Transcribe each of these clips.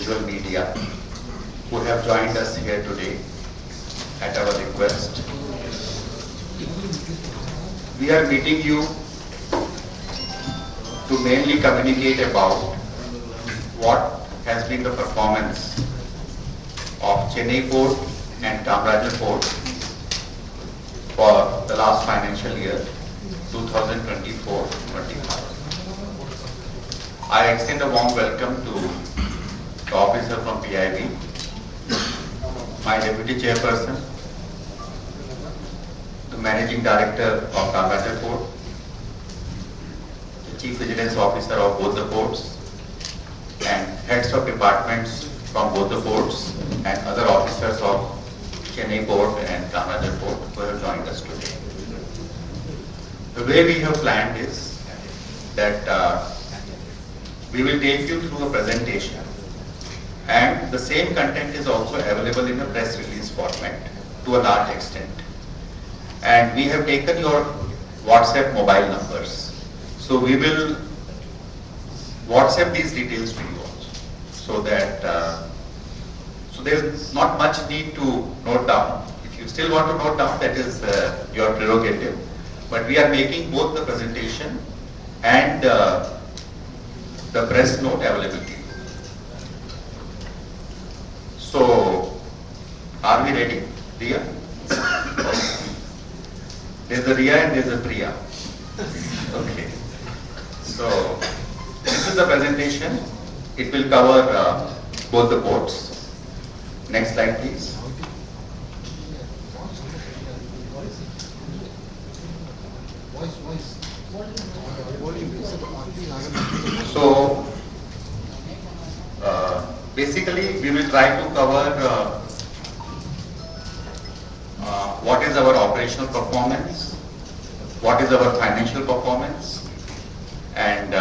visual media who have joined us here today at our request. We are meeting you to mainly communicate about what has been the performance of Chennai Port and Kamarajar Port for the last financial year 2024-25. I extend a warm welcome to the officer from PIB, my deputy chairperson, the managing director of Kamarajar Port, the chief vigilance officer of both the ports, and heads of departments from both the ports and other officers of Chennai Port and Kamarajar Port who have joined us today. The way we have planned is that we will take you through a presentation, and the same content is also available in a press release format to a large extent. And we have taken your WhatsApp mobile numbers. So we will WhatsApp these details to you also, so that so there's not much need to note down. If you still want to note down, that is your prerogative. But we are making both the presentation and the press note available to you. So, are we ready, Riya? There's a Riya and there's a Priya. Okay. So, this is the presentation. It will cover both the ports. Next slide, please. So, basically, we will try to cover what is our operational performance, what is our financial performance, and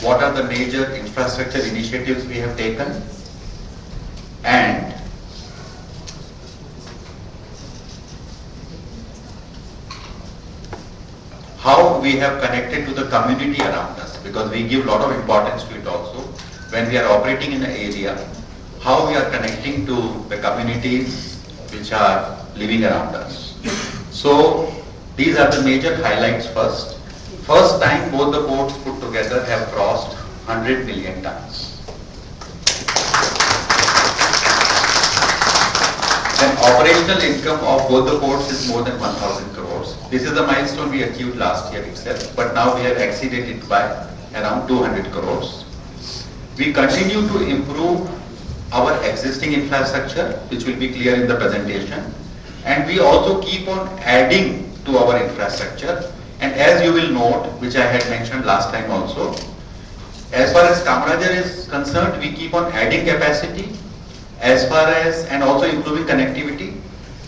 what are the major infrastructure initiatives we have taken, and how we have connected to the community around us, because we give a lot of importance to it also. When we are operating in an area, how we are connecting to the communities which are living around us. So these are the major highlights first. First time both the ports put together have crossed 100 million tons. Then operational income of both the ports is more than 1,000 crores. This is the milestone we achieved last year itself, but now we have exceeded it by around 200 crores. We continue to improve our existing infrastructure, which will be clear in the presentation, and we also keep on adding to our infrastructure. And as you will note, which I had mentioned last time also, as far as Kamarajar is concerned, we keep on adding capacity, as far as, and also improving connectivity.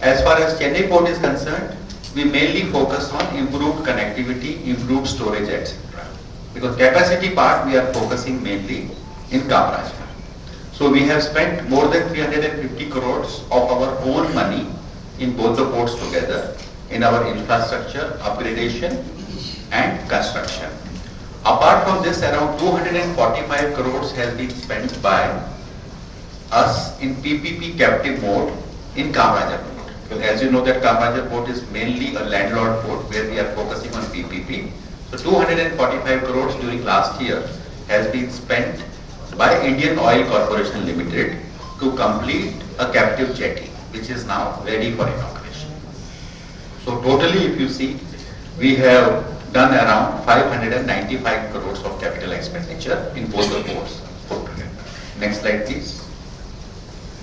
As far as Chennai Port is concerned, we mainly focus on improved connectivity, improved storage, etc. Because capacity part we are focusing mainly in Kamarajar. So we have spent more than 350 crores of our own money in both the ports together in our infrastructure, upgradation and construction. Apart from this, around 245 crores has been spent by us in PPP captive mode in Kamarajar Port. Because as you know that Kamarajar Port is mainly a landlord port where we are focusing on PPP. So 245 crores during last year has been spent by Indian Oil Corporation Limited to complete a captive jetty, which is now ready for inauguration. So totally, if you see, we have done around 595 crores of capital expenditure in both the ports put together. Next slide, please.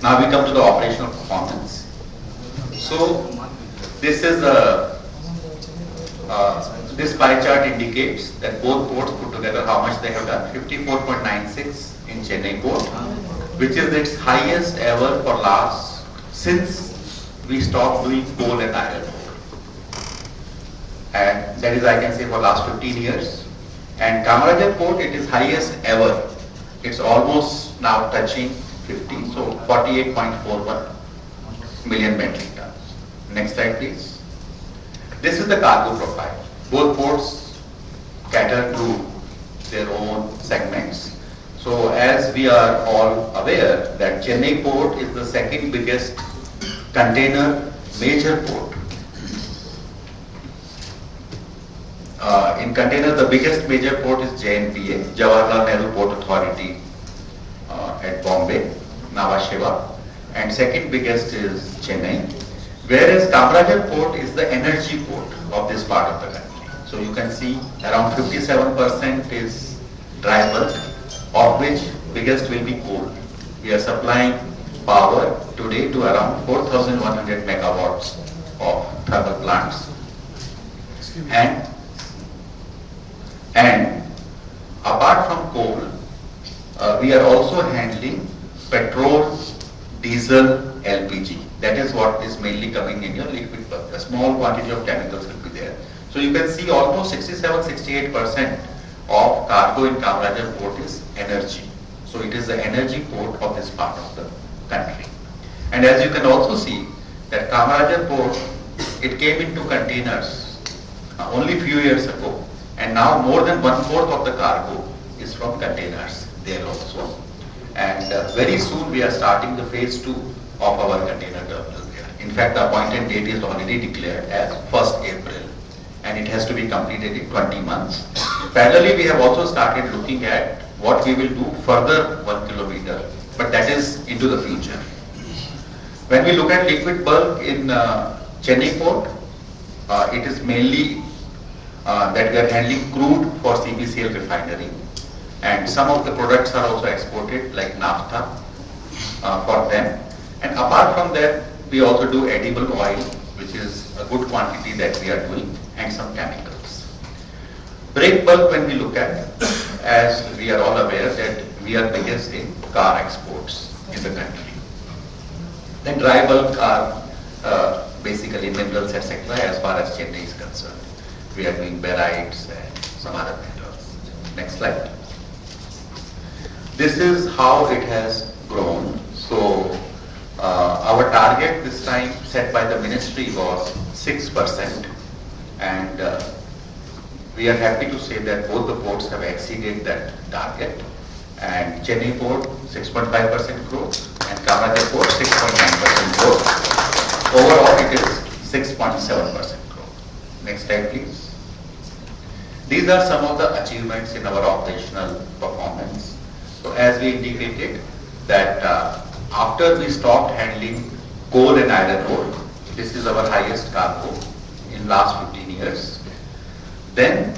Now we come to the operational performance. So this is this pie chart indicates that both ports put together how much they have done. 54.96 in Chennai Port, which is its highest ever for since we stopped doing coal and iron ore. And that is, I can say, for last 15 years. And Kamarajar Port, it is highest ever. It's almost now touching 50, so 48.41 million metric tons. Next slide, please. This is the cargo profile. Both ports cater to their own segments. So as we are all aware that Chennai port is the second biggest container major port. In container, the biggest major port is JNPA, Jawaharlal Nehru Port Authority at Bombay, Nhava Sheva, and second biggest is Chennai. Whereas Kamarajar port is the energy port of this part of the country. So you can see around 57% is dry bulk, of which biggest will be coal. We are supplying power today to around 4,100 megawatts of thermal plants. And apart from coal, we are also handling petrol, diesel, LPG. That is what is mainly coming in your liquid bulk. A small quantity of chemicals will be there. So you can see almost 67-68% of cargo in Kamarajar port is energy. So it is the energy port of this part of the country. And as you can also see that Kamarajar port, it came into containers only few years ago. And now more than 1/4 of the cargo is from containers there also. And very soon we are starting the phase 2 of our container terminal there. In fact, the appointed date is already declared as 1st April. And it has to be completed in 20 months. Parallelly, we have also started looking at what we will do further 1 kilometer. But that is into the future. When we look at liquid bulk in Chennai port, it is mainly that we are handling crude for CPCL refinery, and some of the products are also exported like naphtha for them. And apart from that, we also do edible oil, which is a good quantity that we are doing, and some chemicals. Break bulk, when we look at, as we are all aware that we are biggest in car exports in the country. Then dry bulk are basically minerals, etc. as far as Chennai is concerned. We are doing barites and some other metals. Next slide. This is how it has grown. So our target this time set by the ministry was 6%, and we are happy to say that both the ports have exceeded that target. And Chennai port 6.5% growth and Kamarajar port 6.9% growth. Overall it is 6.7% growth. Next slide please. These are some of the achievements in our operational performance. So as we indicated that after we stopped handling coal and iron ore, this is our highest cargo in last 15 years. Then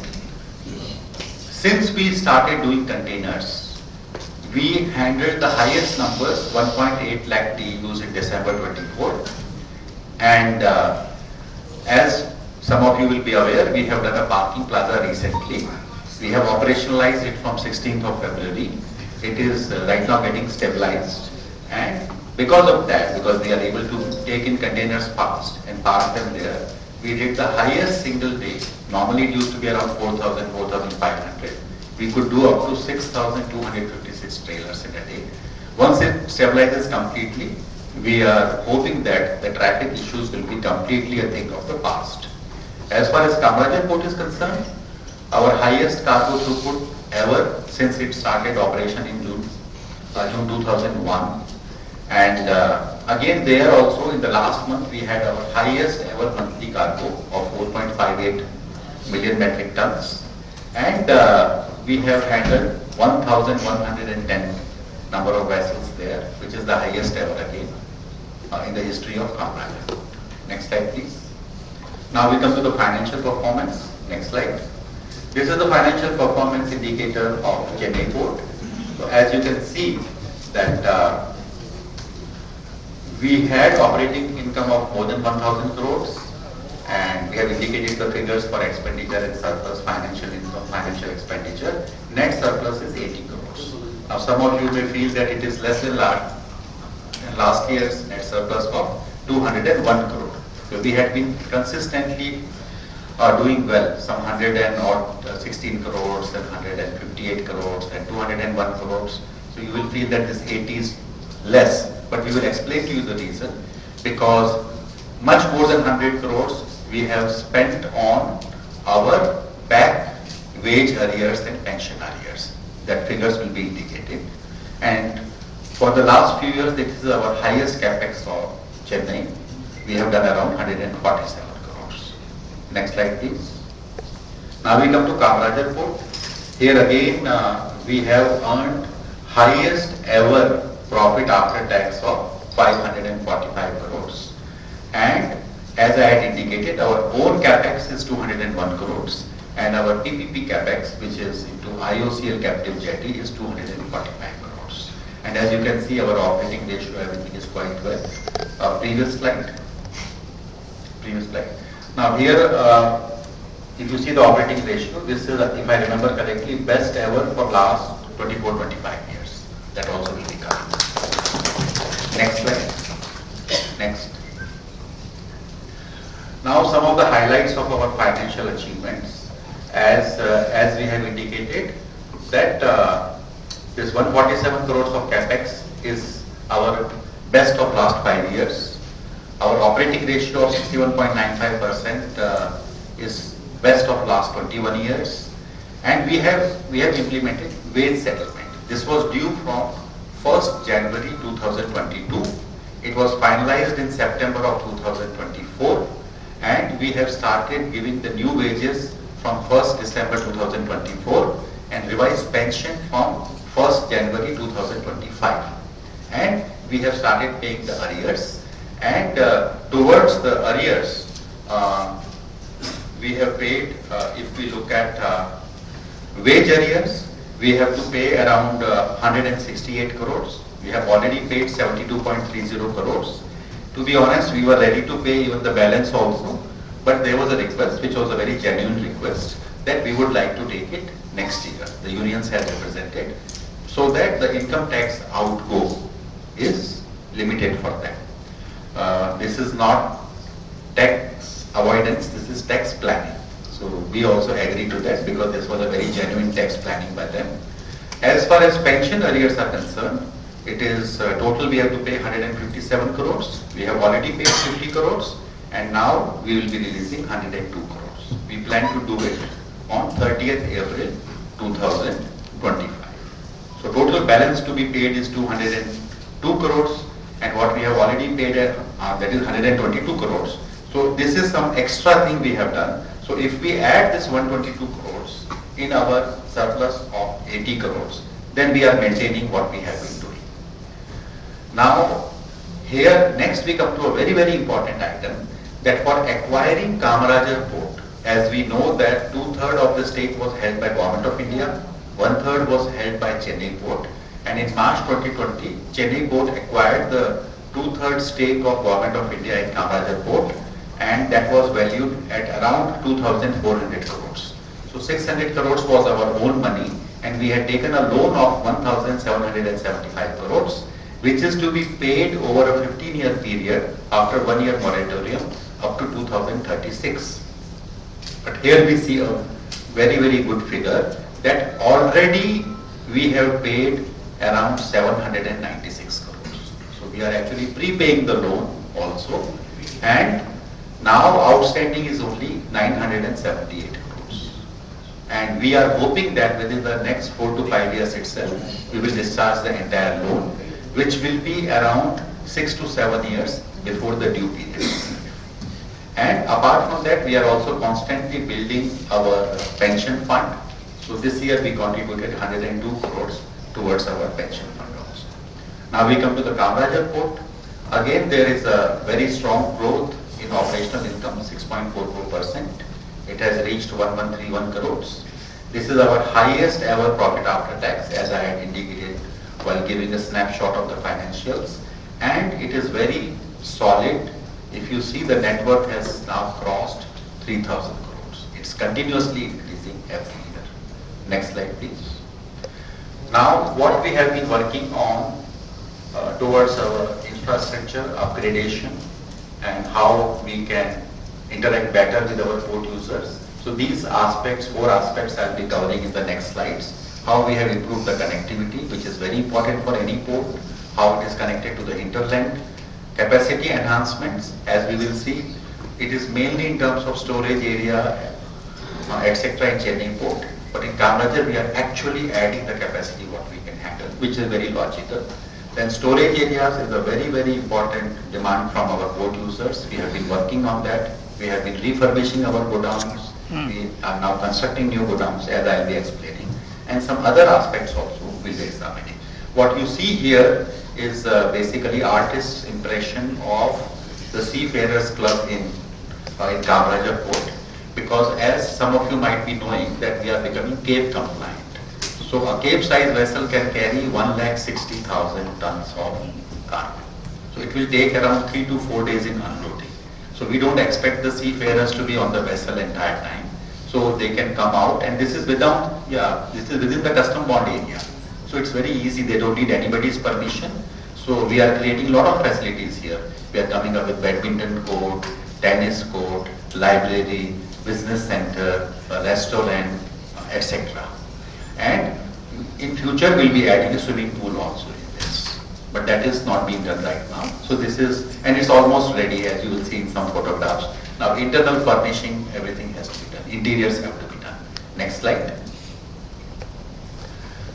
since we started doing containers, we handled the highest numbers, 1.8 lakh TEUs in December 24. And as some of you will be aware, we have done a parking plaza recently. We have operationalized it from 16th of February. It is right now getting stabilized. And because of that, because we are able to take in containers fast and park them there, we did the highest single day. Normally it used to be around 4,000, 4,500. We could do up to 6,256 trailers in a day. Once it stabilizes completely, we are hoping that the traffic issues will be completely a thing of the past. As far as Kamarajar port is concerned, our highest cargo throughput ever since it started operation in June 2001. And again there also in the last month we had our highest ever monthly cargo of 4.58 million metric tons. And we have handled 1,110 number of vessels there, which is the highest ever again in the history of Kamarajar. Next slide please. Now we come to the financial performance. Next slide. This is the financial performance indicator of Chennai port. So as you can see that we had operating income of more than 1,000 crores, and we have indicated the figures for expenditure and surplus, financial income, financial expenditure. Net surplus is 80 crores. Now some of you may feel that it is less than last year's net surplus of 201 crore. So we had been consistently doing well, some 116 crores and 158 crores and 201 crores. So you will feel that this 80 is less, but we will explain to you the reason, because much more than 100 crores we have spent on our back wage arrears and pension arrears. that figures will be indicated. And for the last few years, this is our highest capex for Chennai. We have done around 147 crores. Next slide, please. Now we come to Kamarajar Port. Here again, we have earned highest ever profit after tax of 545 crores. And as I had indicated, our own capex is 201 crores. And our PPP capex, which is into IOCL captive jetty, is 245 crores. And as you can see, our operating ratio, everything is quite well. Previous slide. Now here, if you see the operating ratio, this is, if I remember correctly, best ever for last 24-25 years. That also will be coming. Next slide. Next. Now some of the highlights of our financial achievements. As we have indicated, that this 147 crores of capex is our best of last 5 years. Our operating ratio of 61.95% is best of last 21 years. And we have implemented wage settlement. This was due from 1st January 2022. It was finalized in September of 2024. And we have started giving the new wages from 1st December 2024 and revised pension from 1st January 2025. And we have started paying the arrears. And towards the arrears, we have paid, if we look at wage arrears, we have to pay around 168 crores. We have already paid 72.30 crores. To be honest, we were ready to pay even the balance also, but there was a request, which was a very genuine request, that we would like to take it next year. The unions had represented, so that the income tax outgo is limited for them. This is not tax avoidance, this is tax planning. So we also agree to that because this was a very genuine tax planning by them. As far as pension arrears are concerned, it is total we have to pay 157 crores. We have already paid 50 crores and now we will be releasing 102 crores. We plan to do it on 30th April 2025. So total balance to be paid is 202 crores and what we have already paid that is 122 crores. So this is some extra thing we have done. So if we add this 122 crores in our surplus of 80 crores, then we are maintaining what we have been doing. Now, here next we come to a very, very important item, that for acquiring Kamarajar Port, as we know that 2/3 of the stake was held by Government of India, 1/3 was held by Chennai Port, and in March 2020, Chennai Port acquired the 2/3 stake of Government of India in Kamarajar Port, and that was valued at around 2,400 crores. So 600 crores was our own money, and we had taken a loan of 1,775 crores, which is to be paid over a 15-year period after 1-year moratorium up to 2036. But here we see a very, very good figure that already we have paid around 796 crores. So we are actually prepaying the loan also, and now outstanding is only 978 crores. And we are hoping that within the next 4 to 5 years itself, we will discharge the entire loan, which will be around 6 to 7 years before the due period. And apart from that, we are also constantly building our pension fund. So this year we contributed 102 crores towards our pension fund also. Now we come to the Kamarajar Port. Again, there is a very strong growth in operational income, 6.44%. It has reached 1131 crores. This is our highest ever profit after tax, as I had indicated while giving a snapshot of the financials, and it is very solid. If you see, the net worth has now crossed 3,000 crores. It's continuously increasing every year. Next slide, please. Now, what we have been working on towards our infrastructure upgradation and how we can interact better with our port users. So these aspects, 4 aspects, I'll be covering in the next slides. How we have improved the connectivity, which is very important for any port, how it is connected to the hinterland, capacity enhancements, as we will see, it is mainly in terms of storage area, etc. in Chennai Port, But in Kamarajar, we are actually adding the capacity what we can handle, which is very logical. Then storage areas is a very, very important demand from our port users. We have been working on that. We have been refurbishing our godowns. We are now constructing new godowns, as I will be explaining. And some other aspects also will be examining. What you see here is basically artist's impression of the Seafarers Club in Kamarajar Port. Because as some of you might be knowing that we are becoming Cape compliant. So a Cape size vessel can carry 1,60,000 tons of cargo. So it will take around 3 to 4 days in unloading. So we don't expect the seafarers to be on the vessel entire time. So they can come out, and this is without, this is within the custom bond area. So it's very easy, they don't need anybody's permission. So we are creating a lot of facilities here. We are coming up with badminton court, tennis court, library, business center, a restaurant, etc. And in future we'll be adding a swimming pool also in this. But that is not being done right now. So this is, and it's almost ready, as you will see in some photographs. Now internal furnishing, everything has to be done. Interiors have to be done. Next slide.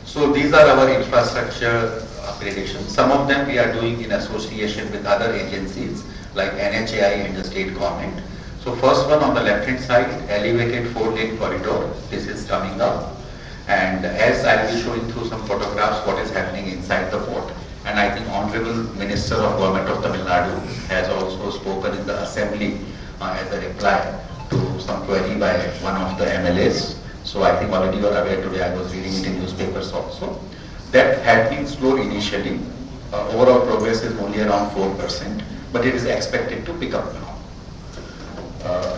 So these are our infrastructure upgradations. Some of them we are doing in association with other agencies like NHAI and the state government. So first one on the left hand side, elevated 4-lane corridor. This is coming up. And as I will be showing through some photographs what is happening inside the port. And I think Honorable Minister of Government of Tamil Nadu has also spoken in the assembly as a reply to some query by one of the MLAs. So I think already you are aware today, I was reading it in newspapers also. That had been slow initially. Overall progress is only around 4%, but it is expected to pick up now.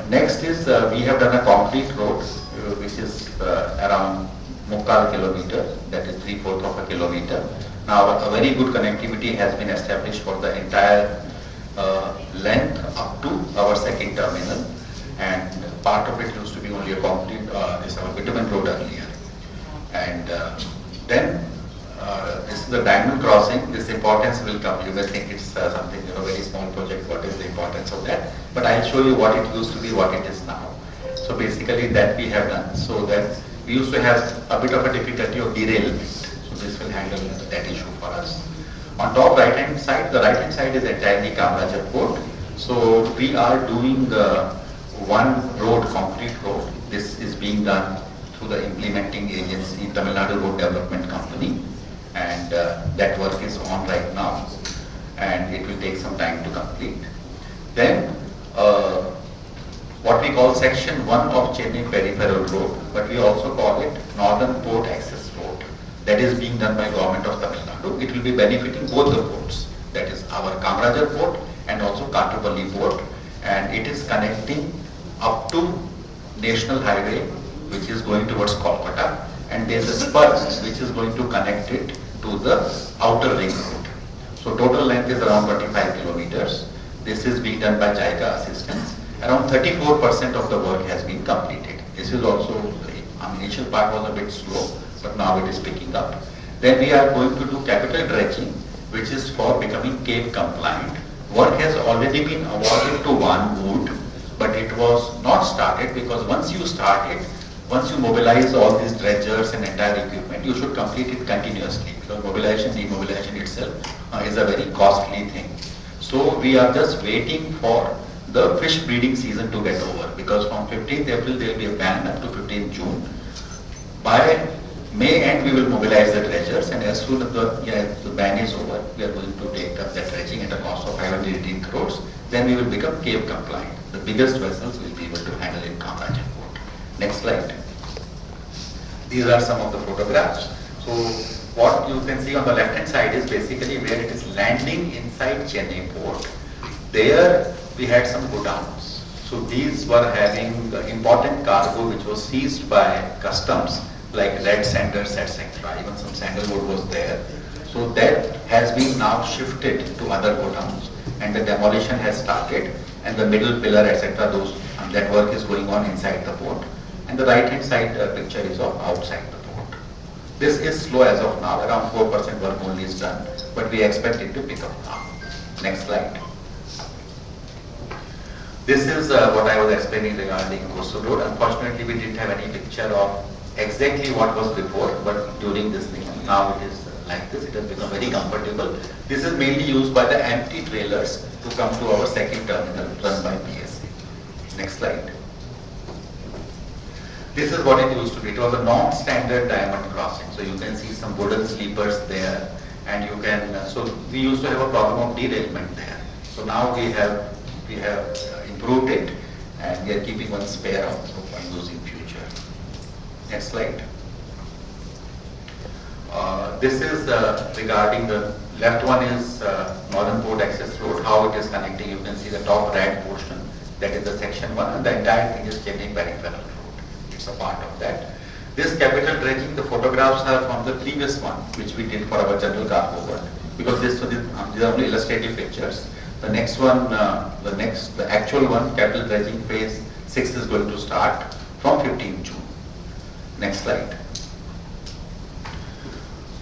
Next is we have done a concrete road which is around Mukkal kilometer, that is 3/4 of a kilometer. Now a very good connectivity has been established for the entire length up to our second terminal, and part of it used to be only a concrete, this our bitumen road earlier. And then this is the diagonal crossing. This importance will come. You may think it's something, very small project. What is the importance of that? But I'll show you what it used to be, what it is now. So basically that we have done. So that we used to have a bit of a difficulty of derailment. So this will handle that issue for us. On top right hand side, the right hand side is entirely Kamarajar Port. So we are doing one road, concrete road. This is being done through the implementing agency, Tamil Nadu Road Development Company. And that work is on right now. And it will take some time to complete. Then what we call section 1 of Chennai Peripheral Road, but we also call it Northern Port Access Road. That is being done by Government of Tamil Nadu. It will be benefiting both the ports. That is our Kamarajar Port and also Kattupalli Port. And it is connecting up to National Highway, which is going towards Kolkata. And there is a spur which is going to connect it to the outer ring road. So total length is around 25 kilometers. This is being done by JICA assistance. Around 34% of the work has been completed. This is also, initial part was a bit slow, but now it is picking up. Then we are going to do capital dredging, which is for becoming Cape compliant. Work has already been awarded to One Wood, but it was not started because once you start it, once you mobilize all these dredgers and entire equipment, you should complete it continuously because mobilization, demobilization itself is a very costly thing. So we are just waiting for the fish breeding season to get over because from 15th April there will be a ban up to 15th June. By May end we will mobilize the dredgers, and as soon as the ban is over, we are going to take up that dredging at a cost of 518 crores. Then we will become Cape compliant. The biggest vessels will be able to handle in Kamarajar Port. Next slide. These are some of the photographs. So what you can see on the left hand side is basically where it is landing inside Chennai Port. There we had some godowns. So these were having important cargo which was seized by customs like red sanders, etc. Even some sandalwood was there. So that has been now shifted to other godowns and the demolition has started, and the middle pillar, etc. That work is going on inside the port. And the right hand side picture is of outside the port. This is slow as of now, around 4% work only is done, but we expect it to pick up now. Next slide. This is what I was explaining regarding coastal road. Unfortunately, we didn't have any picture of exactly what was before, but during this thing, now it is like this. It has become very comfortable. This is mainly used by the empty trailers to come to our second terminal run by PSA. Next slide. This is what it used to be. It was a non-standard diamond crossing. So you can see some wooden sleepers there, and you can. So we used to have a problem of derailment there. So now we have improved it, and we are keeping one spare also for use in future. Next slide. This is regarding the left one is Northern Port Access Road. How it is connecting? You can see the top red portion. That is the section 1, and the entire thing is Chennai Peripheral Road. It's a part of that. This capital dredging, the photographs are from the previous one, which we did for our general cargo work, because these are only illustrative pictures. The next one, the actual one, capital dredging phase 6 is going to start from 15 June. Next slide.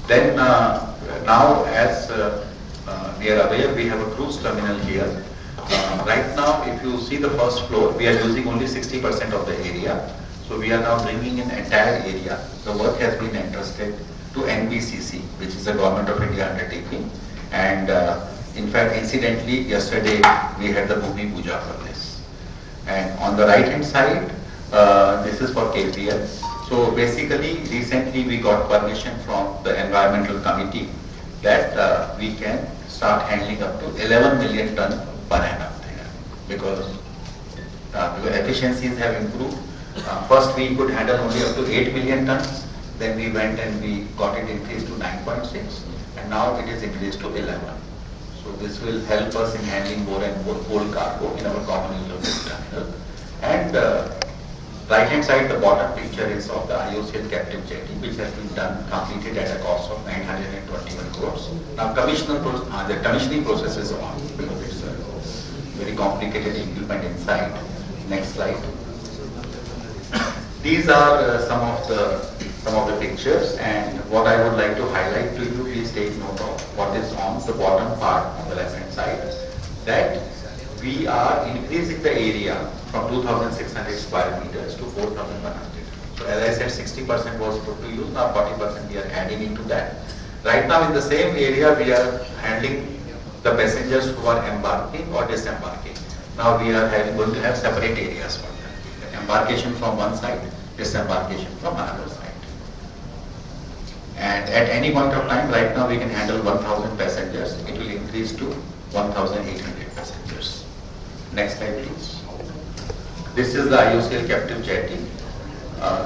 Then now, as we are aware, we have a cruise terminal here. Right now, if you see the first floor, we are using only 60% of the area. So we are now bringing in entire area. The work has been entrusted to NBCC, which is a Government of India undertaking. And in fact, incidentally, yesterday we had the Bhumi Puja for this. And on the right hand side, this is for KPL. So basically, recently we got permission from the Environmental Committee that we can start handling up to 11 million ton per annum there, because efficiencies have improved. First we could handle only up to 8 million tons, then we went and we got it increased to 9.6, and now it is increased to 11. So this will help us in handling more and more coal cargo in our common user terminal. And right hand side, the bottom picture is of the IOCL captive jetty, which has been completed at a cost of 921 crores. Now the commissioning process is on, because it's a very complicated equipment inside. Next slide. These are some of the pictures, and what I would like to highlight to you, please take note of what is on the bottom part on the left hand side, that we are increasing the area from 2,600 square meters to 4,100. So as I said, 60% was put to use, now 40% we are adding into that. Right now in the same area we are handling the passengers who are embarking or disembarking. Now we are going to have separate areas for them. Embarkation from one side, disembarkation from another side. And at any point of time, right now we can handle 1,000 passengers. It will increase to 1,800 passengers. Next slide, please. This is the IOCL captive jetty.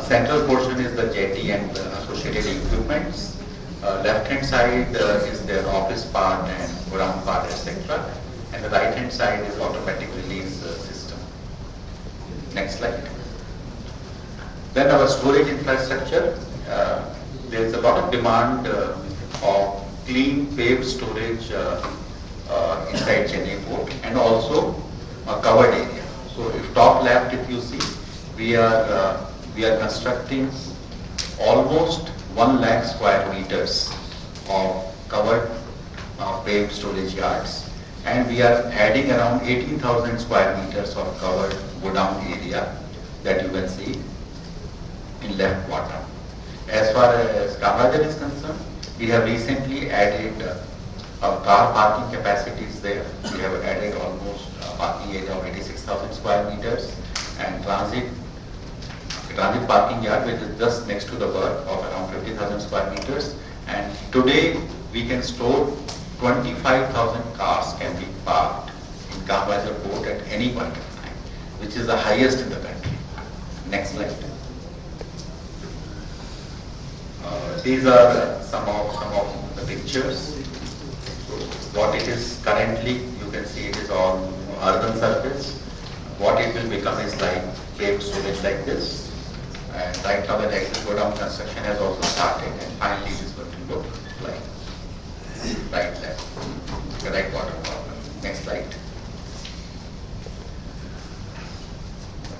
Central portion is the jetty and the associated equipments. Left hand side is their office part and ground part, etc. And the right hand side is automatic release system. Next slide. Then our storage infrastructure. There is a lot of demand of clean paved storage inside Chennai port, and also a covered area. So if top left, if you see, we are constructing almost 1 lakh square meters of covered paved storage yards, and we are adding around 18,000 square meters of covered godown area that you can see in left bottom. As far as Kamarajar is concerned, we have recently added car parking capacities there. We have added almost a parking area of 86,000 square meters, and transit parking yard, which is just next to the berth, of around 50,000 square meters. And today we can store 25,000 cars can be parked in Kamarajar port at any point of time, which is the highest in the country. Next slide. These are some of the pictures. So what it is currently, you can see it is on urban surface. What it will become is like paved storage like this. And right now the access godown construction has also started, and finally it is going to look like right there, the right bottom corner. Next slide.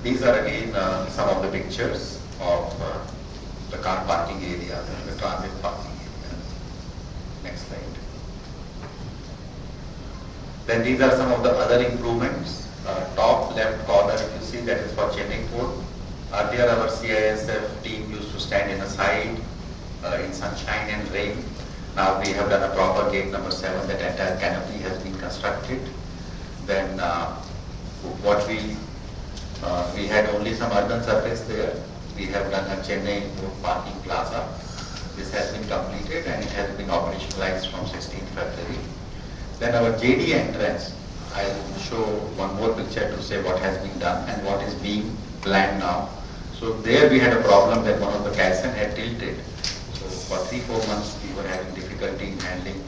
These are again some of the pictures of the car parking area, the transit parking area. Next slide. Then these are some of the other improvements. Top left corner, if you see, that is for Chennai port. Earlier our CISF team used to stand in a side in sunshine and rain. Now we have done a proper gate number 7, that entire canopy has been constructed. Then what we had only some urban surface there. We have done a Chennai parking plaza. This has been completed and it has been operationalized from 16th February. Then our JD entrance, I will show one more picture to say what has been done and what is being planned now. So there we had a problem that one of the caisson had tilted. So for 3-4 months we were having difficulty in handling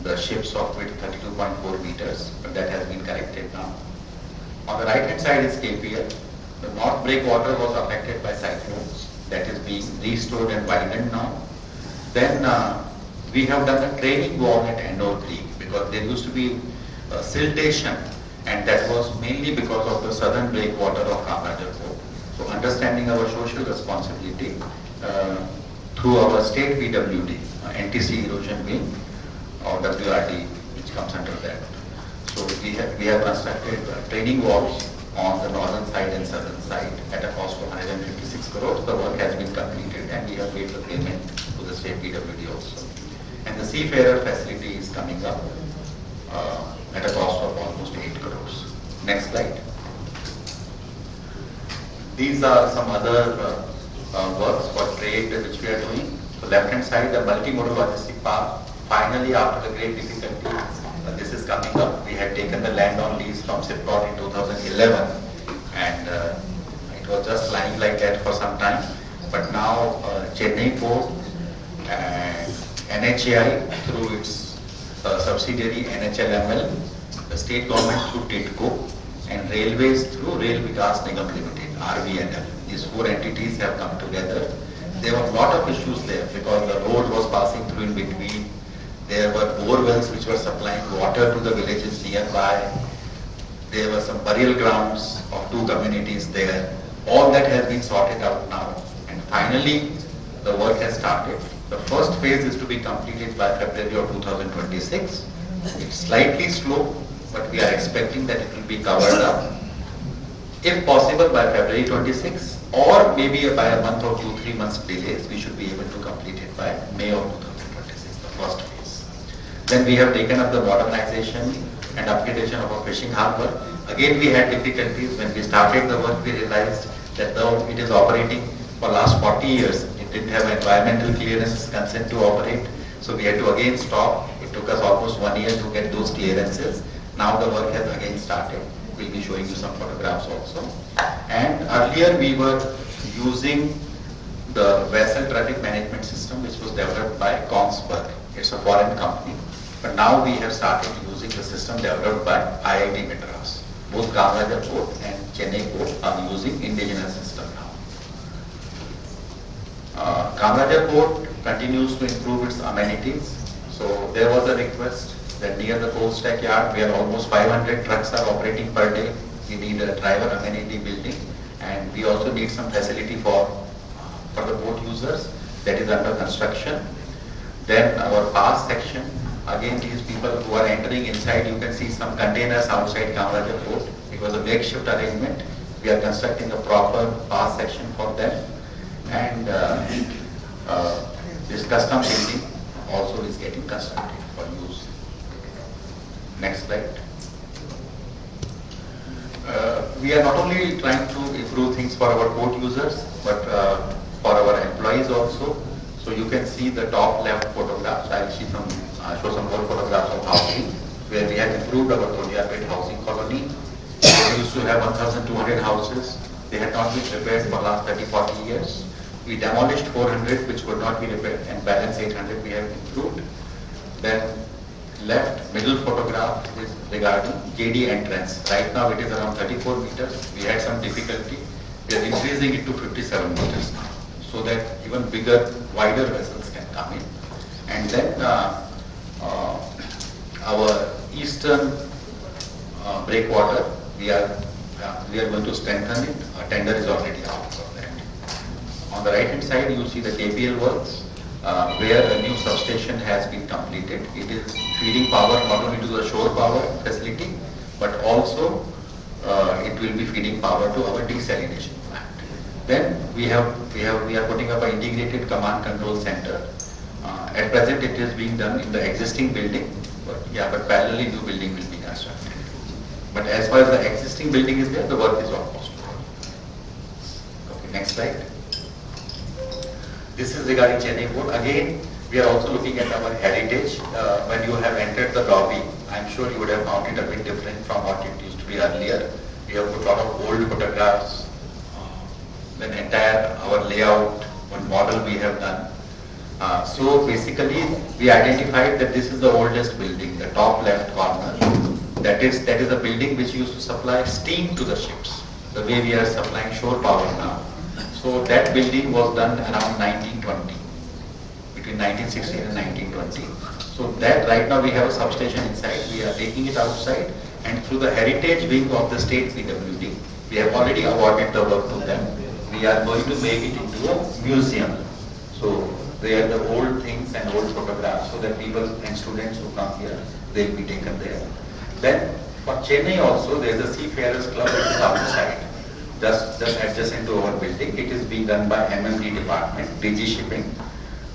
the ships of width 32.4 meters, but that has been corrected now. On the right hand side is KPL. The north breakwater was affected by cyclones. That is being restored and widened now. Then we have done a training wall at Ennore Creek because there used to be siltation, and that was mainly because of the southern breakwater of Kamarajar Port. So understanding our social responsibility through our state PWD, NTC erosion wing or WRD, which comes under that. So we have constructed training walls on the northern side and southern side at a cost of 156 crores. The work has been completed and we have made the payment to the state PWD also. And the seafarer facility is coming up at a cost of almost 8 crores. Next slide. These are some other works for trade which we are doing. So left hand side, the multimodal logistic park. Finally, after the great difficulty, this is coming up. We had taken the land on lease from Ciprot in 2011 and it was just lying like that for some time. But now Chennai Port and NHAI through its subsidiary NHLML, the state government through TIDCO and railways through Rail Vikas Nigam Limited, RVNL. These 4 entities have come together. There were a lot of issues there because the road was passing through in between. There were bore wells which were supplying water to the villages nearby. There were some burial grounds of 2 communities there. All that has been sorted out now. And finally, the work has started. The first phase is to be completed by February of 2026. It's slightly slow, but we are expecting that it will be covered up. If possible by February 26 or maybe by a month or 2-3 months delays, we should be able to complete it by May of 2026, the first phase. Then we have taken up the modernization and upgradation of a fishing harbor. Again, we had difficulties when we started the work. We realized that though it is operating for last 40 years, it didn't have environmental clearance consent to operate. So we had to again stop. It took us almost 1 year to get those clearances. Now the work has again started. We'll be showing you some photographs also. And earlier we were using the vessel traffic management system which was developed by Kongsberg. It's a foreign company. But now we have started using the system developed by IIT Madras. Both Kamarajar Port and Chennai Port are using indigenous system now. Kamarajar Port continues to improve its amenities. So there was a request that near the coal stack yard where almost 500 trucks are operating per day, we need a driver amenity building, and we also need some facility for the port users that is under construction. Then our pass section, again these people who are entering inside, you can see some containers outside Kamarajar Port. It was a makeshift arrangement. We are constructing a proper pass section for them, and this custom building also is getting constructed for use. Next slide. We are not only trying to improve things for our port users, but for our employees also. So you can see the top left photographs. I'll show some more photographs of housing, where we have improved our Todiapet housing colony. We used to have 1,200 houses. They had not been repaired for the last 30-40 years. We demolished 400 which could not be repaired, and balance 800 we have improved. Then left middle photograph is regarding JD entrance. Right now it is around 34 meters. We had some difficulty. We are increasing it to 57 meters now, so that even bigger, wider vessels can come in. And then our eastern breakwater, we are going to strengthen it. A tender is already out for that. On the right hand side, you see the KPL works, where a new substation has been completed. It is feeding power not only to the shore power facility, but also it will be feeding power to our desalination plant. Then we are putting up an integrated command control center. At present, it is being done in the existing building, but parallelly new building will be constructed. But as far as the existing building is there, the work is almost over. Okay, next slide. This is regarding Chennai Port. Again, we are also looking at our heritage. When you have entered the lobby, I'm sure you would have found it a bit different from what it used to be earlier. We have put a lot of old photographs, the entire our layout, one model we have done. So basically, we identified that this is the oldest building, the top left corner. That is a building which used to supply steam to the ships, the way we are supplying shore power now. So that building was done around 1920, between 1916 and 1920. So that right now we have a substation inside. We are taking it outside, and through the heritage wing of the state PWD, we have already awarded the work to them. We are going to make it into a museum. So they are the old things and old photographs, so that people and students who come here, they will be taken there. Then for Chennai also, there is a Seafarers Club which is outside, just adjacent to our building. It is being done by MMD department, DG Shipping.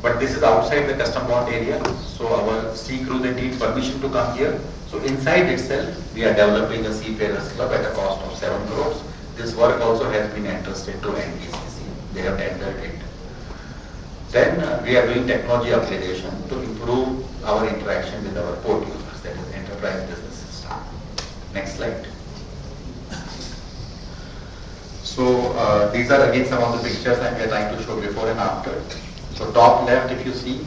But this is outside the custom bond area, so our sea crew, they need permission to come here. So inside itself, we are developing a Seafarers Club at a cost of 7 crores. This work also has been entrusted to NBCC. They have tendered it. Then we are doing technology upgradation to improve our interaction with our port users, that is enterprise business system. Next slide. So these are again some of the pictures that we are trying to show before and after. So top left, if you see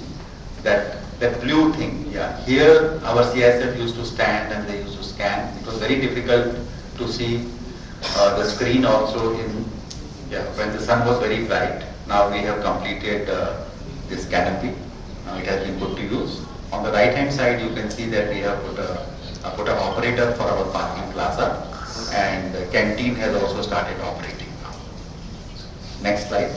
that blue thing, here our CISF used to stand and they used to scan. It was very difficult to see the screen also when the sun was very bright. Now we have completed this canopy. Now it has been put to use. On the right hand side, you can see that we have put an operator for our parking plaza, and the canteen has also started operating now. Next slide.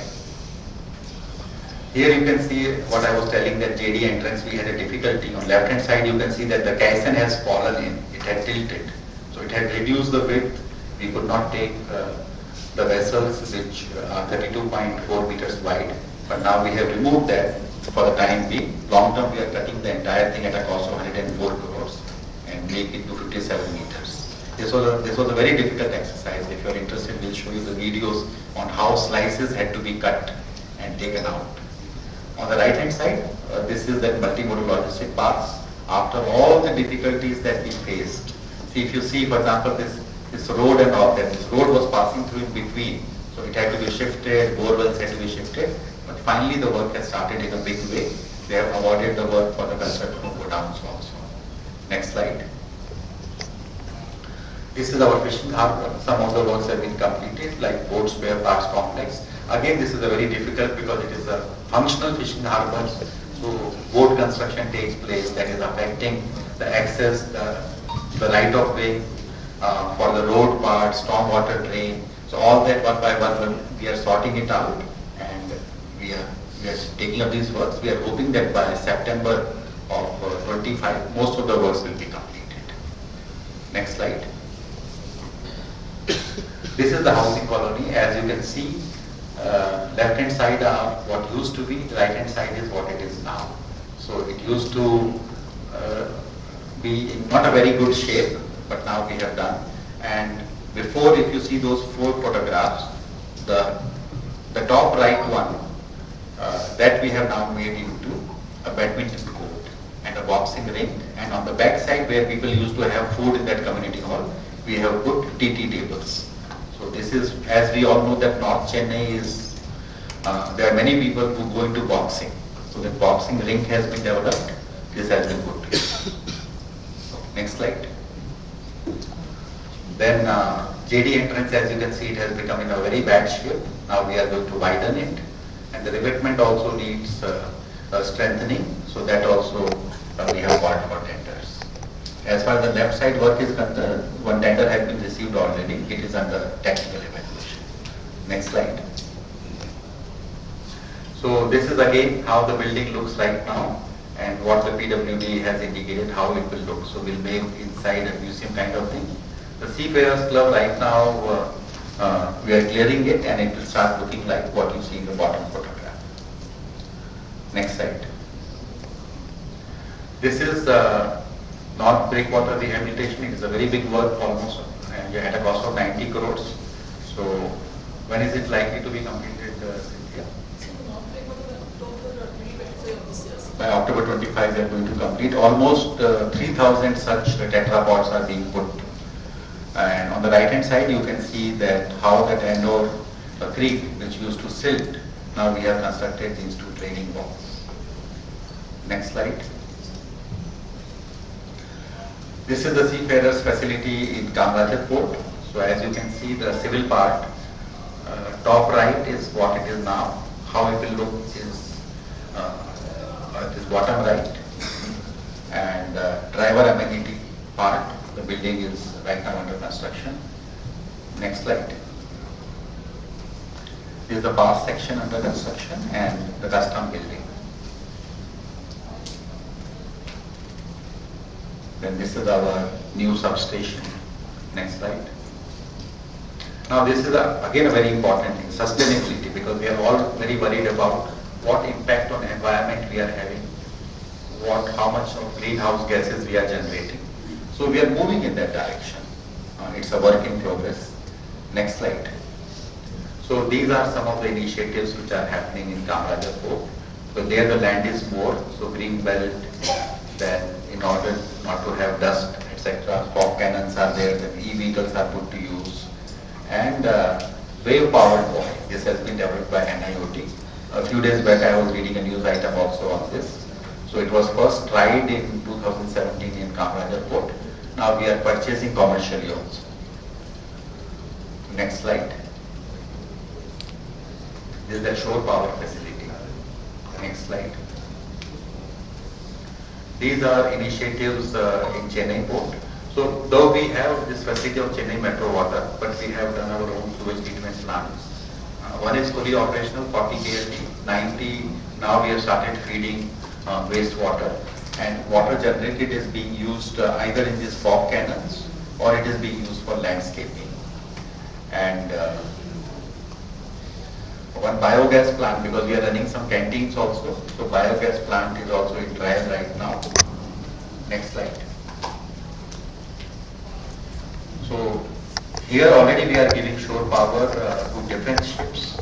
Here you can see what I was telling, that JD entrance we had a difficulty. On left hand side you can see that the caisson has fallen in, it had tilted. So it had reduced the width. We could not take the vessels which are 32.4 meters wide. But now we have removed that for the time being. Long term we are cutting the entire thing at a cost of 104 crores and make it to 57 meters. This was a very difficult exercise. If you are interested, we'll show you the videos on how slices had to be cut and taken out. On the right hand side, this is that multimodal logistic parks. After all the difficulties that we faced, see, if you see, for example, this road and all that, this road was passing through in between, so it had to be shifted, borewells had to be shifted, but finally the work has started in a big way. They have awarded the work for the construction of godowns also. Next slide. This is our fishing harbor. Some of the works have been completed, like boat spare parts complex. Again, this is a very difficult because it is a functional fishing harbor. So boat construction takes place, that is affecting the access, the right of way for the road part, storm water drain. So all that one by one we are sorting it out, and we are taking up these works. We are hoping that by September of 25, most of the works will be completed. Next slide. This is the housing colony. As you can see, left hand side are what used to be, right hand side is what it is now. So it used to be in not a very good shape, but now we have done. And before, if you see those 4 photographs, the top right one, that we have now made into a badminton court and a boxing ring. And on the back side, where people used to have food in that community hall, we have put TT tables. So this is, as we all know, that North Chennai is, there are many people who go into boxing. So the boxing ring has been developed. This has been put to use. Next slide. Then JD entrance, as you can see, it has become in a very bad shape. Now we are going to widen it. And the revetment also needs strengthening. So that also we have called for tenders. As far as the left side work is concerned, one tender has been received already. It is under technical evaluation. Next slide. So this is again how the building looks right now, and what the PWD has indicated how it will look. So we'll make inside a museum kind of thing. The Seafarers Club right now, We are clearing it and it will start looking like what you see in the bottom photograph. Next slide. This is North Breakwater rehabilitation. It is a very big work, almost at a cost of 90 crores. So when is it likely to be completed, Cynthia? By October 25, they are going to complete. Almost 3,000 such tetrapods are being put. And on the right hand side, you can see that how that Ennore creek, which used to silt, now we have constructed these two training walls. Next slide. This is the seafarers facility in Kamarajar Port. So as you can see, the civil part, top right is what it is now. How it will look is bottom right. And driver amenity part, the building is right now under construction. Next slide. This is the bar section under construction and the custom building. Then this is our new substation. Next slide. Now this is again a very important thing, sustainability, because we are all very worried about what impact on environment we are having, how much of greenhouse gases we are generating. So we are moving in that direction. It's a work in progress. Next slide. So these are some of the initiatives which are happening in Kamarajar Port. So there the land is more, so green belt, then in order not to have dust, etc. Fog cannons are there, then e-vehicles are put to use. And wave powered buoy. This has been developed by NIOT. A few days back I was reading a news item also on this. So it was first tried in 2017 in Kamarajar Port. Now we are purchasing commercially also. Next slide. This is the shore power facility. Next slide. These are initiatives in Chennai Port. So though we have this facility of Chennai Metro Water, but we have done our own sewage treatment plants. One is fully operational, 40 KLT, 90. Now we have started feeding wastewater, and water generated is being used either in these fog cannons or it is being used for landscaping. And one biogas plant, because we are running some canteens also, so biogas plant is also in trial right now. Next slide. So here already we are giving shore power to different ships,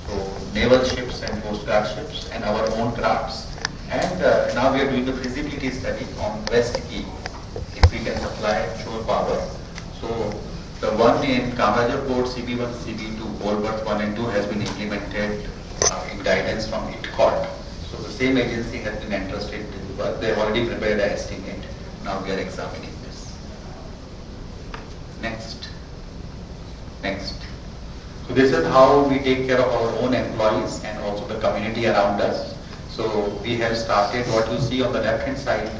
so naval ships and coast guard ships and our own crafts. And now we are doing the feasibility study on West Key, if we can supply shore power. So the one in Kamarajar Port, CB1, CB2, Bolworth 1 and 2 has been implemented in guidance from ITCOT. So the same agency has been entrusted to the work. They have already prepared an estimate. Now we are examining this. Next. Next. So this is how we take care of our own employees and also the community around us. So we have started, what you see on the left hand side,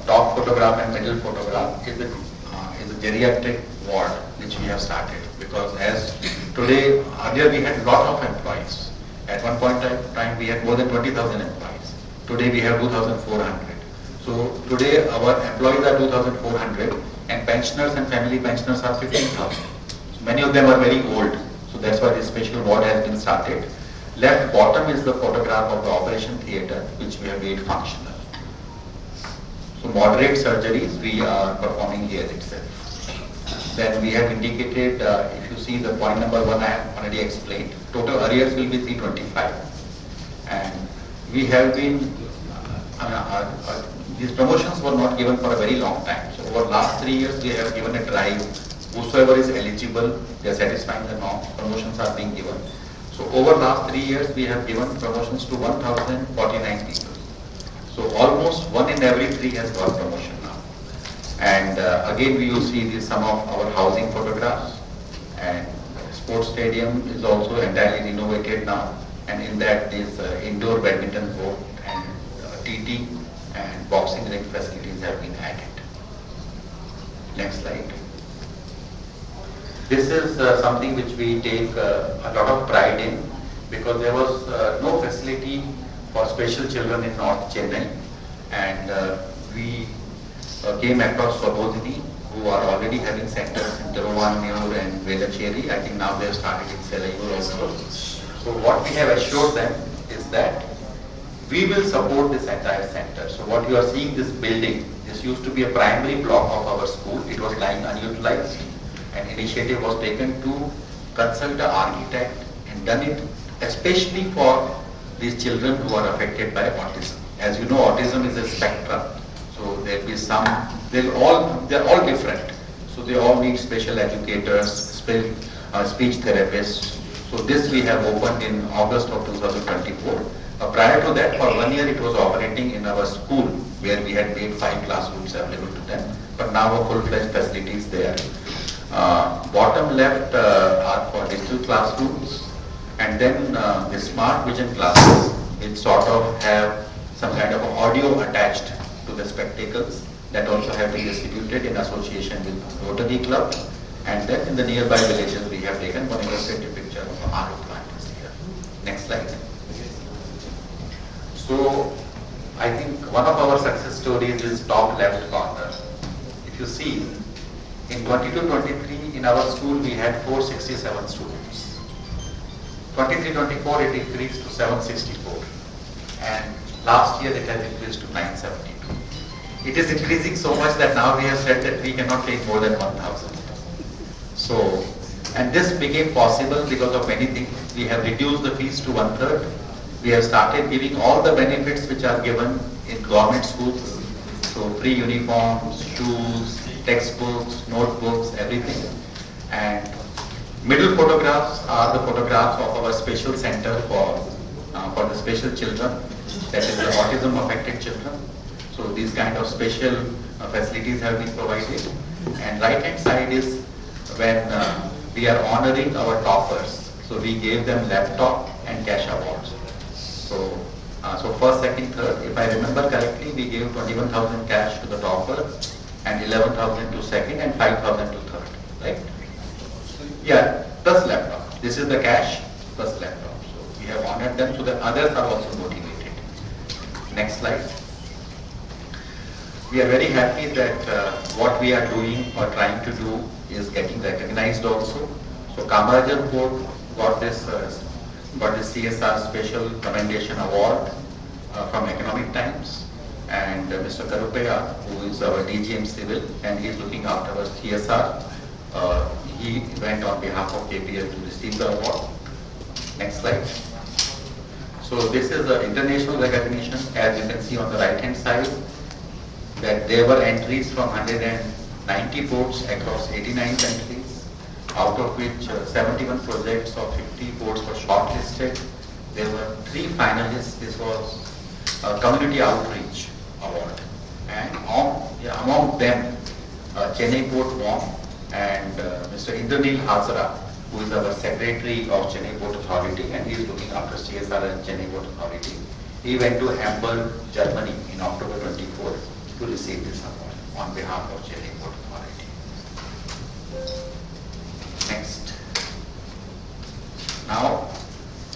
top photograph and middle photograph is a geriatric ward which we have started, because as today, earlier we had a lot of employees. At one point in time we had more than 20,000 employees. Today we have 2,400. So today our employees are 2,400 and pensioners and family pensioners are 15,000. So many of them are very old. So that's why this special ward has been started. Left bottom is the photograph of the operation theatre, which we have made functional. So moderate surgeries we are performing here itself. Then we have indicated, if you see the point number 1 I have already explained, total arrears will be 325. And we have been, these promotions were not given for a very long time. So over last 3 years we have given a drive. Whosoever is eligible, they are satisfying the norm, promotions are being given. So over last 3 years, we have given promotions to 1,049 people. So almost 1 in every 3 has got promotion now. And again, we will see this, some of our housing photographs. And sports stadium is also entirely renovated now. And in that is indoor badminton court and TT and boxing ring facilities have been added. Next slide. This is something which we take a lot of pride in, because there was no facility for special children in North Chennai, and we came across Swabodhini, who are already having centers in Tiruvanmiyur and Velachery. I think now they have started in Selayur also. So what we have assured them is that we will support this entire center. So what you are seeing, this building, this used to be a primary block of our school. It was lying unutilized. An initiative was taken to consult an architect and done it especially for these children who are affected by autism. As you know, autism is a spectrum. So there will be some, they're all different. So they all need special educators, speech therapists. So this we have opened in August of 2024. Prior to that, for 1 year it was operating in our school where we had made 5 classrooms available to them. But now a full-fledged facilities there. Bottom left are for digital classrooms, and then the smart vision classes which sort of have some kind of audio attached to the spectacles that also have been distributed in association with Rotary Club. And then in the nearby villages we have taken one illustrative picture of a RO plant is here. Next slide. So I think one of our success stories is top left corner. If you see, in 22-23 in our school we had 467 students. 23-24 it increased to 764, and last year it has increased to 972. It is increasing so much that now we have said that we cannot take more than 1,000. So, and this became possible because of many things. We have reduced the fees to 1/3. We have started giving all the benefits which are given in government schools. So free uniforms, shoes, textbooks, notebooks, everything. And middle photographs are the photographs of our special center for the special children, that is the autism affected children. So these kind of special facilities have been provided. And right hand side is when we are honoring our toppers. So we gave them laptop and cash awards. So first, second, third, if I remember correctly, we gave 21,000 cash to the topper and 11,000 to second and 5,000 to third, right? Yeah, plus laptop. This is the cash plus laptop. So we have honored them, so the others are also motivated. Next slide. We are very happy that what we are doing or trying to do is getting recognized also. So Kamarajan Port got this CSR Special Commendation Award from Economic Times, and Mr. Karupaya, who is our DGM Civil, and he is looking after our CSR. He went on behalf of KPL to receive the award. Next slide. So this is the international recognition, as you can see on the right hand side, that there were entries from 190 ports across 89 countries, out of which 71 projects of 50 ports were shortlisted. There were 3 finalists. This was a community outreach award, and among them Chennai Port won, and Mr. Indranil Hazara, who is our secretary of Chennai Port Authority, and he is looking after CSR and Chennai Port Authority. He went to Hamburg, Germany in October 24th to receive this award on behalf of Chennai Port Authority. Next. Now,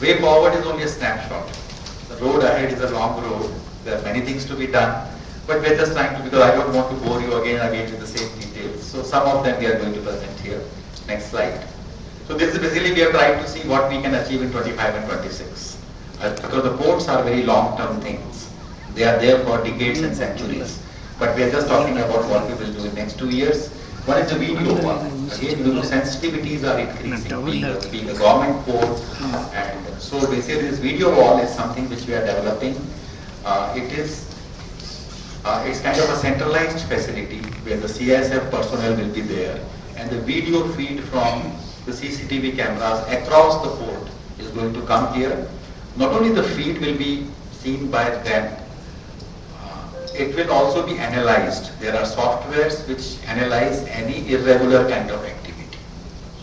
way forward is only a snapshot. The road ahead is a long road. There are many things to be done, but we're just trying to, because I don't want to bore you again and again with the same details. So some of them we are going to present here. Next slide. So this is basically we are trying to see what we can achieve in 25 and 26. Because the ports are very long-term things. They are there for decades and centuries. But we are just talking about what we will do in the next 2 years. One is the video one. Again, the sensitivities are increasing, being a government port. And so basically this video wall is something which we are developing. It's kind of a centralized facility where the CISF personnel will be there, and the video feed from the CCTV cameras across the port is going to come here. Not only the feed will be seen by them, it will also be analyzed. There are softwares which analyze any irregular kind of activity.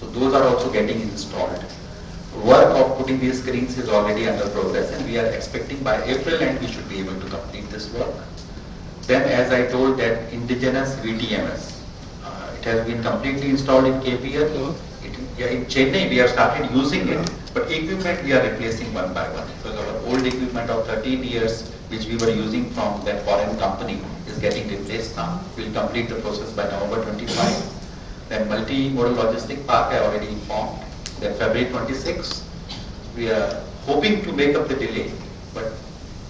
So those are also getting installed. Work of putting these screens is already under progress, and we are expecting by April end we should be able to complete this work. Then, as I told, that indigenous VTMS, it has been completely installed in KPL. In Chennai we have started using it, but equipment we are replacing one by one, because our old equipment of 13 years which we were using from that foreign company, is getting replaced now. We'll complete the process by November 25. Then multi-modal logistic park I already informed. Then February 26, we are hoping to make up the delay, but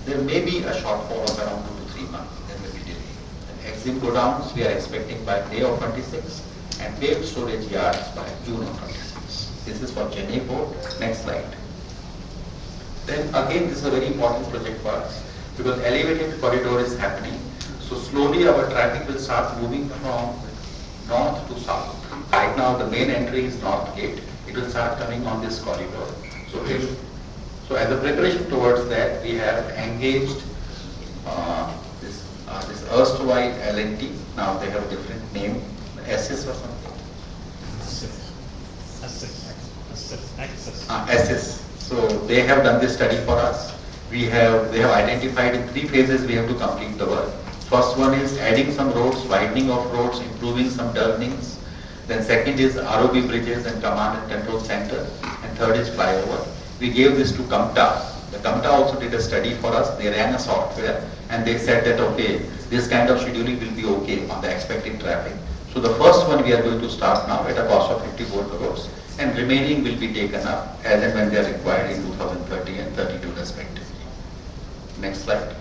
there may be a shortfall of around 2 to 3 months. There may be delay. And Exim godowns we are expecting by May of 26 and paved storage yards by June of 26. This is for Chennai Port. Next slide. Then again, this is a very important project for us because elevated corridor is happening. So slowly our traffic will start moving from north to south. Right now the main entry is north gate. It will start coming on this corridor. So as a preparation towards that, we have engaged this erstwhile L&T. Now they have a different name, SS or something. SS. So they have done this study for us. They have identified in 3 phases we have to complete the work. First one is adding some roads, widening of roads, improving some turnings. Then second is ROB bridges and command and control center. And third is flyover. We gave this to Kamta. The Kamta also did a study for us. They ran a software and they said that okay, this kind of scheduling will be okay on the expected traffic. So the first one we are going to start now at a cost of 54 crores and remaining will be taken up as and when they are required in 2030 and 32 respectively. Next slide.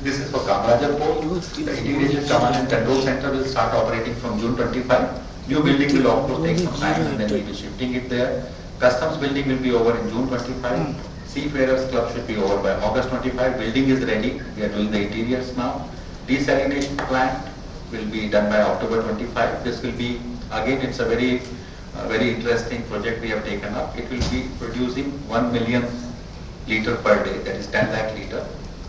This is for Kamarajar Port. The integrated command and control center will start operating from June 25. New building will of course take some time and then we'll be shifting it there. Customs building will be over in June 25. Seafarers Club should be over by August 25. Building is ready. We are doing the interiors now. Desalination plant will be done by October 25. This will be, again, it's a very interesting project we have taken up. It will be producing 1 million liter per day, that is 10 lakh liter.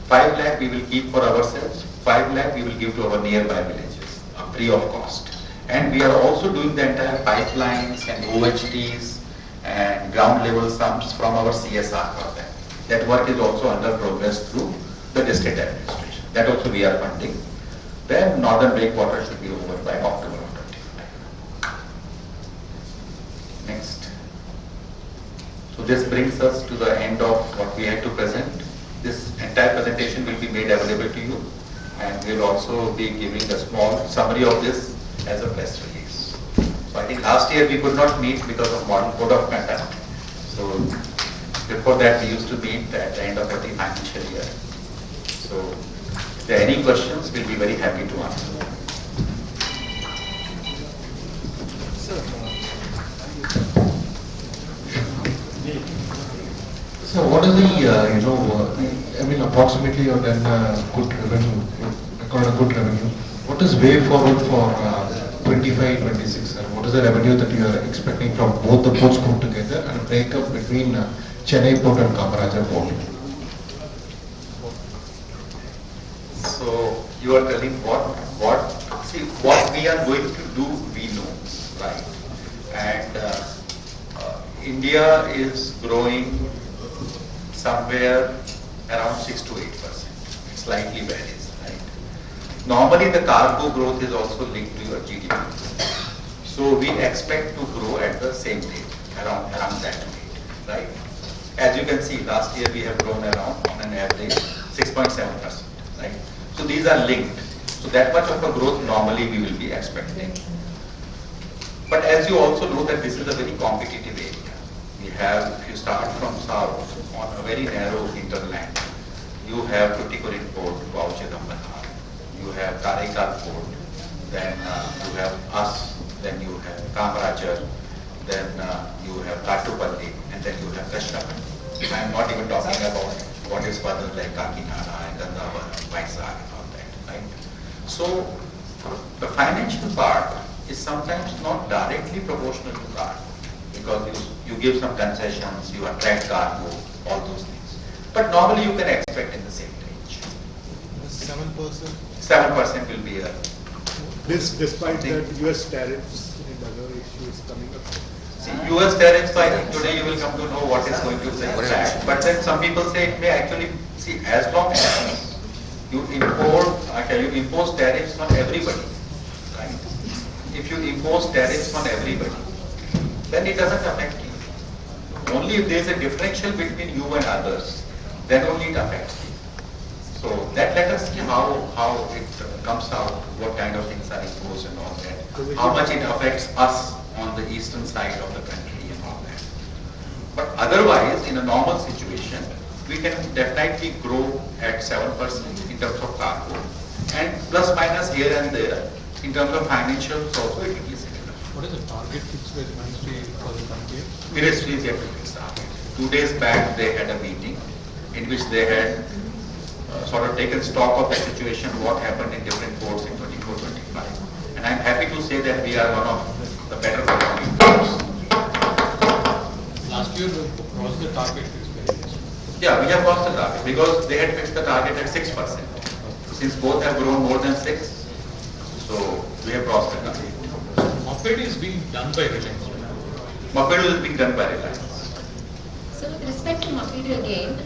5 lakh we will keep for ourselves. 5 lakh we will give to our nearby villages, free of cost. And we are also doing the entire pipelines and OHTs and ground level sumps from our CSR for them. That work is also under progress through the district administration. That also we are funding. Then northern breakwater should be over by October of 25. Next. So this brings us to the end of what we had to present. This entire presentation will be made available to you and we'll also be giving a small summary of this as a press release. So I think last year we could not meet because of model code of conduct. So before that we used to meet at the end of every financial year. So if there are any questions, we'll be very happy to answer. So what is the, I mean, approximately you have done good revenue, recorded a good revenue. What is way forward for 25, 26, and what is the revenue that you are expecting from both the ports put together and a breakup between Chennai Port and Kamarajar Port? So you are telling what we are going to do, we know, right? And India is growing somewhere around 6 to 8%. It slightly varies, right? Normally the cargo growth is also linked to your GDP. So we expect to grow at the same rate, around that rate, right? As you can see, last year we have grown around on an average 6.7%, right? So these are linked. So that much of a growth normally we will be expecting. But as you also know that this is a very competitive area. We have, if you start from south, on a very narrow hinterland, you have Tuticorin Port, Bauchi-Dambhar, you have Karaikal Port, then you have us, then you have Kamarajar, then you have Kattupalli, and then you have Krishnapatnam. I am not even talking about what is further like Kakinada and Gandavara, Vizag and all that, right? So the financial part is sometimes not directly proportional to cargo because you give some concessions, you attract cargo, all those things. But normally you can expect in the same range. 7%? 7% will be a... This despite that US tariffs and other issues coming up. See, US tariffs, I think today you will come to know what is going to say that. But then some people say it may actually, see, as long as you impose tariffs on everybody, right? If you impose tariffs on everybody, then it doesn't affect you. Only if there is a differential between you and others, then only it affects you. So that let us see how it comes out, what kind of things are imposed and all that, how much it affects us on the eastern side of the country and all that. But otherwise, in a normal situation, we can definitely grow at 7% in terms of cargo, and plus minus here and there in terms of financials also it will be similar. What is the target fixed by the ministry for the current year? Ministry is yet to fix target. 2 days back they had a meeting in which they had sort of taken stock of the situation, what happened in different ports in 24-25. And I'm happy to say that we are one of the better performing ports. Last year we crossed the target fixed by the ministry. Yeah, we have crossed the target because they had fixed the target at 6%. Since both have grown more than 6, so we have crossed the target. Moped is being done by Reliance. Moped is being done by Reliance. So with respect to Mappedu again,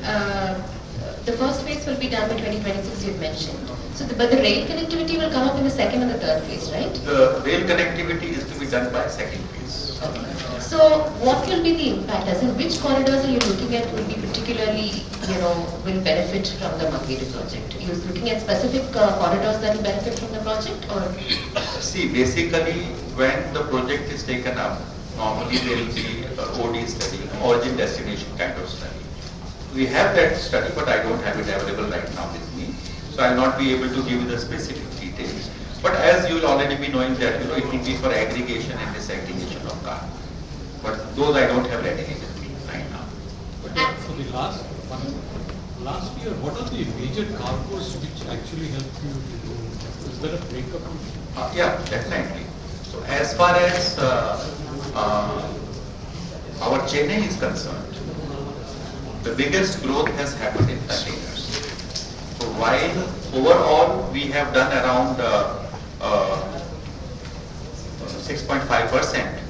the first phase will be done by 2026, you've mentioned. So, but the rail connectivity will come up in the second and the third phase, right? The rail connectivity is to be done by second phase. So, what will be the impact? As in, which corridors are you looking at will be particularly, will benefit from the Mappedu project? Are you looking at specific corridors that will benefit from the project, or? See, basically, when the project is taken up, normally there will be OD study, origin destination kind of study. We have that study, but I don't have it available right now with me, so I'll not be able to give you the specific details. But as you will already be knowing that, it will be for aggregation and disaggregation of cargo. But those I don't have ready with me right now. But for the last year, what are the major cargoes which actually help you to do? Is there a breakup? Yeah, definitely. So as far as our Chennai is concerned, the biggest growth has happened in containers. So while overall we have done around 6.5%,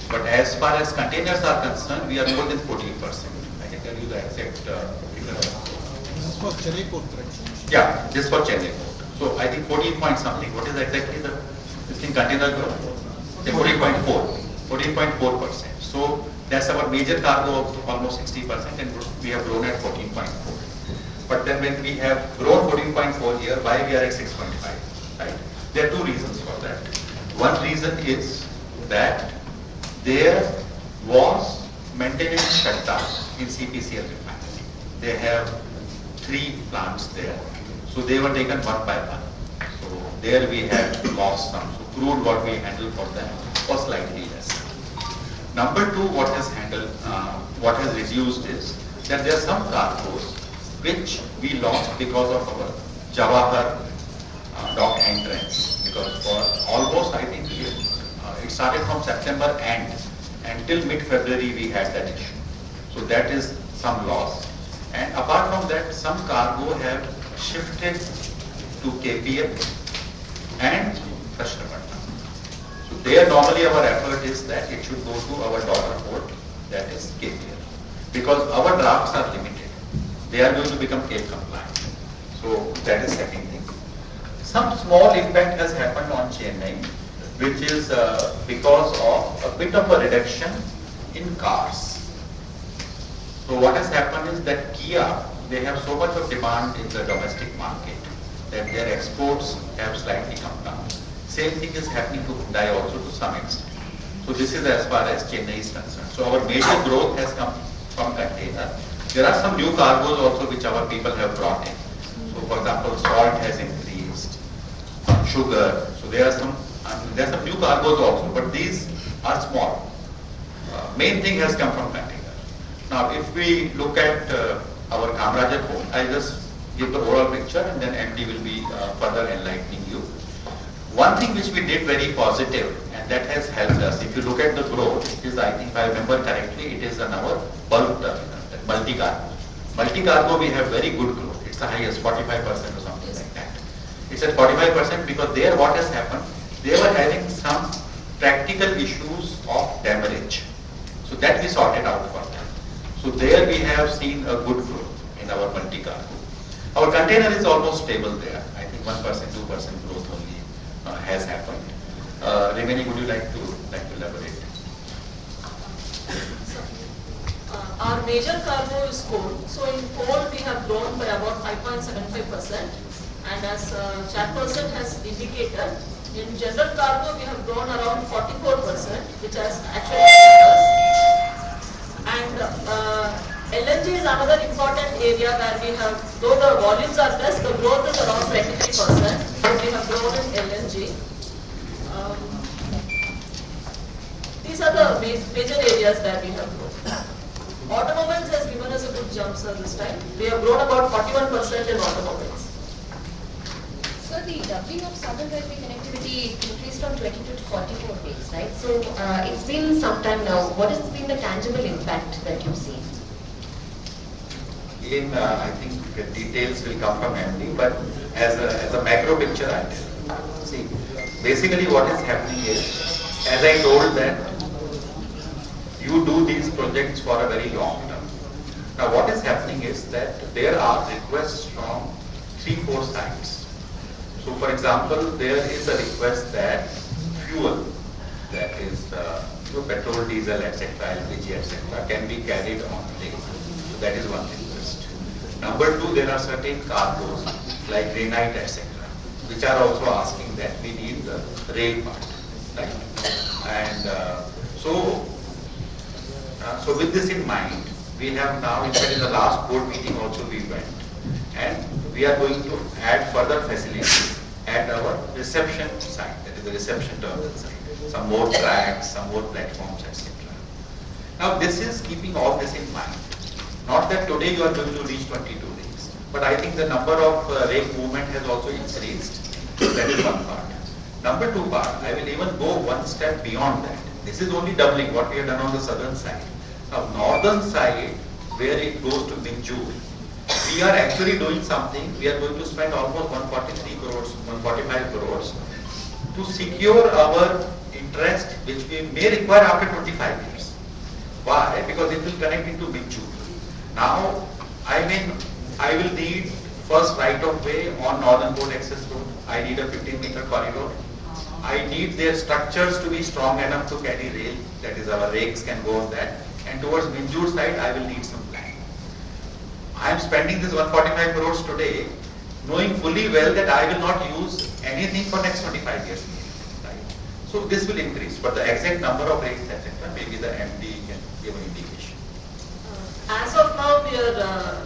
but as far as containers are concerned, we are more than 14%. I can tell you the exact figure. This is for Chennai Port, right? Yeah, just for Chennai port. So I think 14 point something. What is exactly the this thing container growth? 14.4%. So that's our major cargo of almost 60%, and we have grown at 14.4. But then when we have grown 14.4 here, why we are at 6.5? Right? There are two reasons for that. One reason is that there was maintenance shutdown in CPCL refinery. They have 3 plants there. So they were taken one by one. So there we had lost some. So crude what we handled for them was slightly less. Number 2, what has reduced is that there are some cargoes which we lost because of our Jawahar dock entrance. Because for almost, I think, it started from September end until mid-February we had that issue. So that is some loss. And apart from that, some cargo have shifted to KPL and Krishnapatnam. So there normally our effort is that it should go to our daughter port, that is KPL. Because our drafts are limited. They are going to become Cape compliant. So that is second thing. Some small impact has happened on Chennai, which is because of a bit of a reduction in cars. So what has happened is that Kia, they have so much of demand in the domestic market that their exports have slightly come down. Same thing is happening to Hyundai also to some extent. So this is as far as Chennai is concerned. So our major growth has come from container. There are some new cargoes also which our people have brought in. So for example, salt has increased, sugar. So there are some new cargoes also, but these are small. Main thing has come from container. Now, if we look at our Kamarajar port, I'll just give the overall picture and then MD will be further enlightening you. One thing which we did very positive and that has helped us, if you look at the growth, it is, I think if I remember correctly, it is on our bulk terminal, multi-cargo. Multi-cargo we have very good growth. It's the highest, 45% or something like that. It's at 45% because there what has happened, they were having some practical issues of demurrage. So that we sorted out for them. So there we have seen a good growth in our multi-cargo. Our container is almost stable there. I think 1%, 2% growth only has happened. Remaining, would you like to elaborate? our major cargo is coal. So in coal we have grown by about 5.75%, and as chairperson has indicated, in general cargo we have grown around 44%, which has actually helped us. And LNG is another important area where we have, though the volumes are less, the growth is around 23%. We have grown in LNG. These are the major areas where we have grown. Automobiles has given us a good jump, sir, this time. We have grown about 41% in automobiles. So the doubling of Southern Railway connectivity increased from 22 to 44 days, right? So it's been some time now. What has been the tangible impact that you've seen? Again, I think the details will come from MD, but as a macro picture, I tell you. See, basically what is happening is, as I told that, you do these projects for a very long term. Now what is happening is that there are requests from 3-4 sides. So for example, there is a request that fuel, that is petrol, diesel, etc., LPG, etc., can be carried on rail. So that is one request. Number 2, there are certain cargoes like granite, etc., which are also asking that we need the rail part, right? And so with this in mind, we have now, in fact in the last board meeting also we went, and we are going to add further facilities at our reception site, that is the reception terminal site. Some more tracks, some more platforms, etc. Now this is keeping all this in mind. Not that today you are going to reach 22 days, but I think the number of rake movement has also increased. That is one part. Number 2 part, I will even go one step beyond that. This is only doubling what we have done on the southern side. Now northern side, where it goes to Minjur, we are actually doing something. We are going to spend almost 143 crores, 145 crores to secure our interest, which we may require after 25 years. Why? Because it will connect into Minjur. Now, I will need first right of way on Northern Port Access Road. I need a 15-meter corridor. I need their structures to be strong enough to carry rail, that is our rakes can go on that. And towards Minjur side, I will need some land. I am spending this 145 crores today, knowing fully well that I will not use anything for next 25 years. Right? So this will increase, but the exact number of rakes, etc., maybe the MD can give an indication. As of now, we are,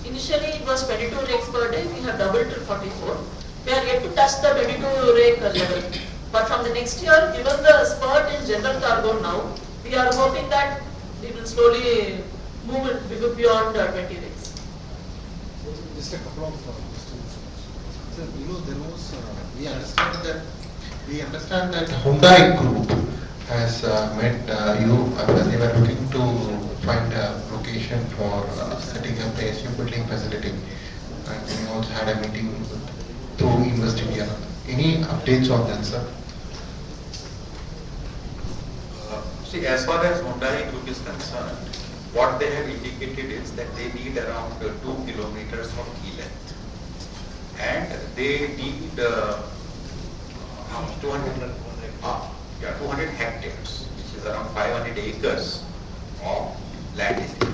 initially it was 22 rakes per day, we have doubled to 44. We are yet to touch the 22 rake level. But from the next year, given the spurt in general cargo now, we are hoping that we will slowly move it beyond 20 rakes. Just a couple of questions. Sir, we understand that Hyundai Group has met you, they were looking to find a location for setting up a SU building facility, and we also had a meeting through Invest India. Any updates on that, sir? See, as far as Hyundai Group is concerned, what they have indicated is that they need around 2 kilometers of key length, and they need 200 hectares, which is around 500 acres of land area.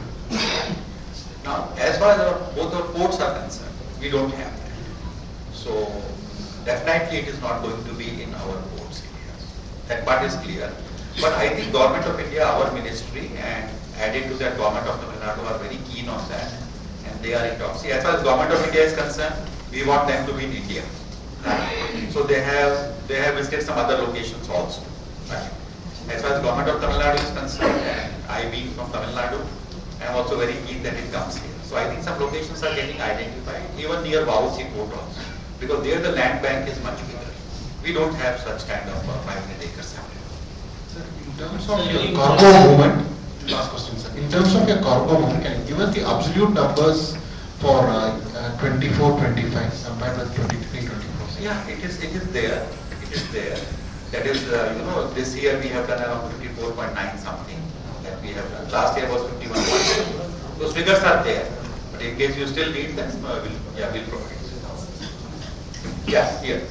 Now, as far as both our ports are concerned, we don't have that. So, definitely it is not going to be in our ports area. That part is clear. But I think Government of India, our ministry, and added to that Government of Tamil Nadu are very keen on that, and they are in talks. See, as far as Government of India is concerned, we want them to be in India. Right? So they have visited some other locations also. Right? As far as Government of Tamil Nadu is concerned, and I being from Tamil Nadu, I am also very keen that it comes here. So I think some locations are getting identified, even near Vauci Port also, because there the land bank is much bigger. We don't have such kind of 500 acres. In terms of your cargo movement, last question, sir. In terms of your cargo movement, can you give us the absolute numbers for 24, 25 compared with 23, 24? Yeah, it is there. It is there. That is, this year we have done around 54.9 something that we have done. Last year was 51.2. Those figures are there. But in case you still need them, we'll provide. Yeah, here.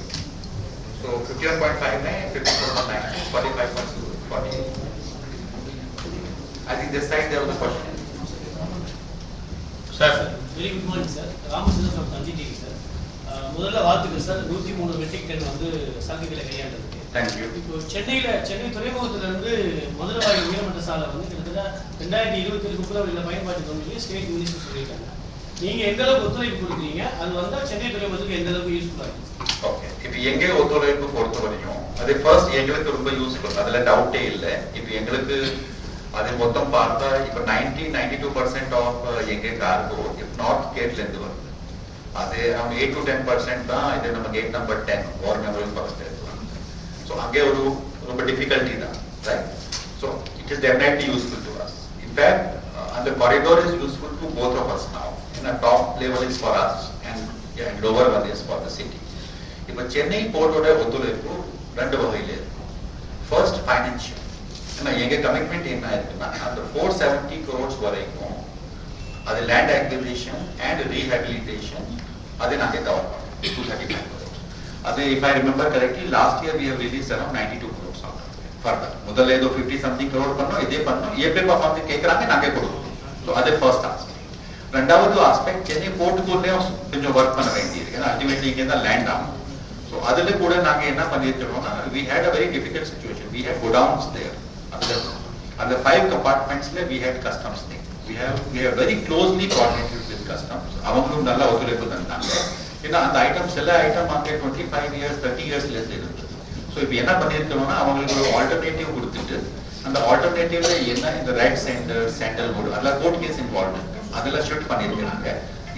So 51.59, 54.9, 45.2, 48. I think this side there was a question. Sir. Very good morning sir. Ramachandran from Thanthi TV sir. முதல்ல வாழ்த்துக்கள் sir. 103 matric ton வந்து சரக்குகளை கையாண்டதுக்கு. Thank you. இப்போ சென்னை துறைமுகத்துல இருந்து மதுரை வாயில் உயர்மட்ட சாலை வந்து கிட்டத்தட்ட 2027 பிப்ரவரியில பயன்பாட்டுக்கு வந்து ஸ்டேட் மினிஸ்டர் சொல்லியிருக்காங்க. நீங்க எந்த அளவுக்கு ஒத்துழைப்பு கொடுக்குறீங்க? அது வந்தா சென்னை துறைமுகத்துக்கு எந்த அளவுக்கு யூஸ்ஃபுல்லா இருக்கும்? ஓகே, இப்போ எங்க ஒத்துழைப்பு பொறுத்த வரையும் அது ஃபர்ஸ்ட் எங்களுக்கு ரொம்ப யூஸ்ஃபுல், அதுல டவுட்டே இல்லை. இப்போ எங்களுக்கு அது மொத்தம் பார்த்தா இப்போ 92% ஆஃப் எங்க கார்கோ இப் நாட் கேட்ல இருந்து வருது. அது நம்ம 8 to 10% தான் இது நம்ம கேட் நம்பர் 10 வார் மெமோரியல் பக்கத்துல இருக்கலாம். ஸோ அங்கே ஒரு ரொம்ப டிஃபிகல்ட்டி தான், right? So it is definitely useful to us. In fact அந்த corridor is useful to both of us now. In a top level is for us and lower one is for the city. இப்போ சென்னை போர்ட்டோட ஒத்துழைப்பு ரெண்டு வகையில இருக்கும். First financial. ஏன்னா எங்க commitment என்ன இருக்குன்னா அந்த 470 crores வரைக்கும் அது லேண்ட் அக்விசிஷன் அண்ட் ரீஹபிலிட்டேஷன் அது நாங்கள் கவர் பண்ணோம் 235 crores. அது if I remember correctly last year we have released around 92 crores out of it. Further முதல்ல ஏதோ 50 something crore பண்ணோம், இதே பண்ணோம், ஏபே பாப்பாங்க கேட்கறாங்க, நாங்கள் கொடுக்கணும். ஸோ அது ஃபர்ஸ்ட் ஆஸ்பெக்ட். ரெண்டாவது ஆஸ்பெக்ட் சென்னை போர்ட்டுக்குள்ளே கொஞ்சம் ஒர்க் பண்ண வேண்டியிருக்கு, ஏன்னா அல்டிமேட்லி இங்கே தான் லேண்ட் ஆகும். ஸோ அதுல கூட நாங்க என்ன பண்ணிருக்கிறோம்னா we had a very difficult situation. We had godowns there. அந்த 5 compartmentsல we had customs there. We have very closely coordinated with customs. அவங்களும் நல்ல ஒத்துழைப்பு தந்தாங்க. ஏன்னா அந்த ஐட்டம் சில ஐட்டம் அங்கே 25 years 30 yearsல இருந்து இருந்தது. ஸோ இப்போ என்ன பண்ணிருக்கிறோம்னா அவங்களுக்கு ஒரு ஆல்டர்னேட்டிவ் கொடுத்துட்டு அந்த ஆல்டர்னேட்டிவ்ல என்ன இந்த ரெட் சாண்டல்வுட் அதெல்லாம் கோர்ட் கேஸ் இன்வால்வ் இருக்கு, அதெல்லாம் ஷிஃப்ட் பண்ணிருக்காங்க.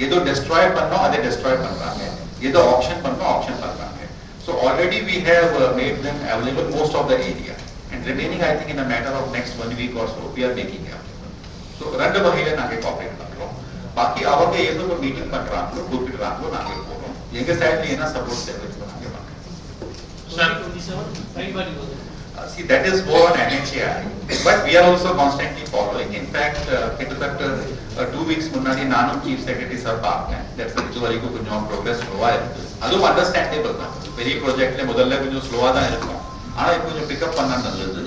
ஏதோ டெஸ்ட்ராய் பண்ணோம் அதை டெஸ்ட்ராய் பண்றாங்க, ஏதோ ஆப்ஷன் பண்ணோம் ஆப்ஷன் பண்றாங்க. So already we have made them available most of the area, and remaining I think in a matter of next 1 week or so we are making available. So ரெண்டு வகையில நாங்க cooperate பண்றோம். பாக்கி அவங்க ஏதோ ஒரு மீட்டிங் பண்றாங்களோ கூப்பிடுறாங்களோ நாங்க போறோம். எங்க சைடுல என்ன சப்போர்ட் தேவைப்படுதோ நாங்க பண்றோம். Sir. 27 பயன்பாட்டுக்கு வந்து See, that is more on NHAI, but we are also constantly following. In fact, கிட்டத்தட்ட 2 weeks முன்னாடி நானும் சீஃப் செக்ரட்டரி சார் பார்த்தேன். தட்ஸ் இது வரைக்கும் கொஞ்சம் ப்ரோக்ரஸ் ஸ்லோவா இருக்கு. அதுவும் அண்டர்ஸ்டாண்டபிள் தான். பெரிய ப்ராஜெக்ட்ல முதல்ல கொஞ்சம் ஸ்லோவா தான் இருக்கும், ஆனா இப்போ கொஞ்சம் பிக்கப் பண்ணா நல்லது.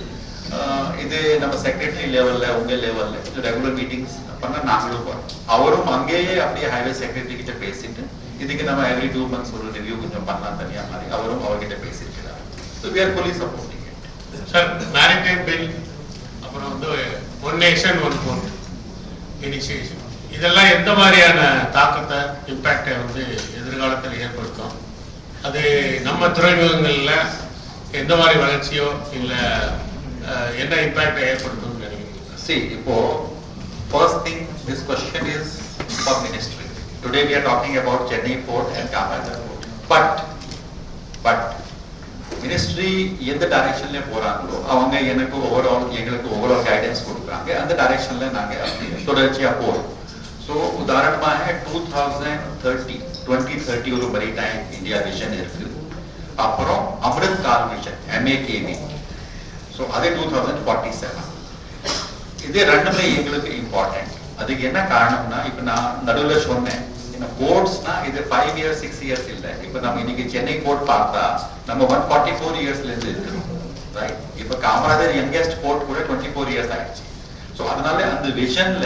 இது நம்ம செக்ரட்டரி லெவல்ல உங்க லெவல்ல கொஞ்சம் ரெகுலர் மீட்டிங்ஸ் பண்ண நாங்களும் போறோம். அவரும் அங்கேயே அப்படியே ஹைவே செக்ரட்டரி கிட்ட பேசிட்டு இதுக்கு நம்ம every 2 months ஒரு ரிவ்யூ கொஞ்சம் பண்ணலாம் தனியா மாதிரி அவரும் அவர்கிட்ட பேசியிருக்கிறார். So we are fully supporting. Sir, maritime bill, அப்புறம் வந்து one nation one port initiation, இதெல்லாம் எந்த மாதிரியான தாக்கத்தை இம்பாக்டை வந்து எதிர்காலத்தில் ஏற்படுத்தும்? அது நம்ம துறைமுகங்களில் எந்த மாதிரி வளர்ச்சியோ இல்லை என்ன இம்பாக்டை ஏற்படுத்தும்னு நினைக்கிறீங்க? See, இப்போ first thing, this question is for ministry. Today we are talking about Chennai port and Kamaraj port. But ministry எந்த டைரக்ஷன்ல போறாங்களோ அவங்க எனக்கு எங்களுக்கு ஓவரால் கைடன்ஸ் கொடுக்குறாங்க. அந்த டைரக்ஷன்ல நாங்க தொடர்ச்சியா போறோம். ஸோ உதாரணமாக 2030 ஒரு மரிடைம் இந்தியா விஷன் இருக்கு. அப்புறம் அமிர்த் கால் விஷன் MAKV. ஸோ அது 2047. இது ரெண்டுமே எங்களுக்கு இம்பார்ட்டன்ட். அதுக்கு என்ன காரணம்னா இப்ப நான் நடுவில் சொன்னேன் போர்ட்ஸ்னா இது 5 years 6 years இல்ல. இப்ப நம்ம இன்னைக்கு சென்னை போர்ட் பார்த்தா நம்ம 144 yearsல இருந்து இருக்கிறோம், ரைட்? இப்ப காமராஜர் யங்கஸ்ட் போர்ட் கூட 24 years ஆயிடுச்சு. சோ அதனால அந்த விஷன்ல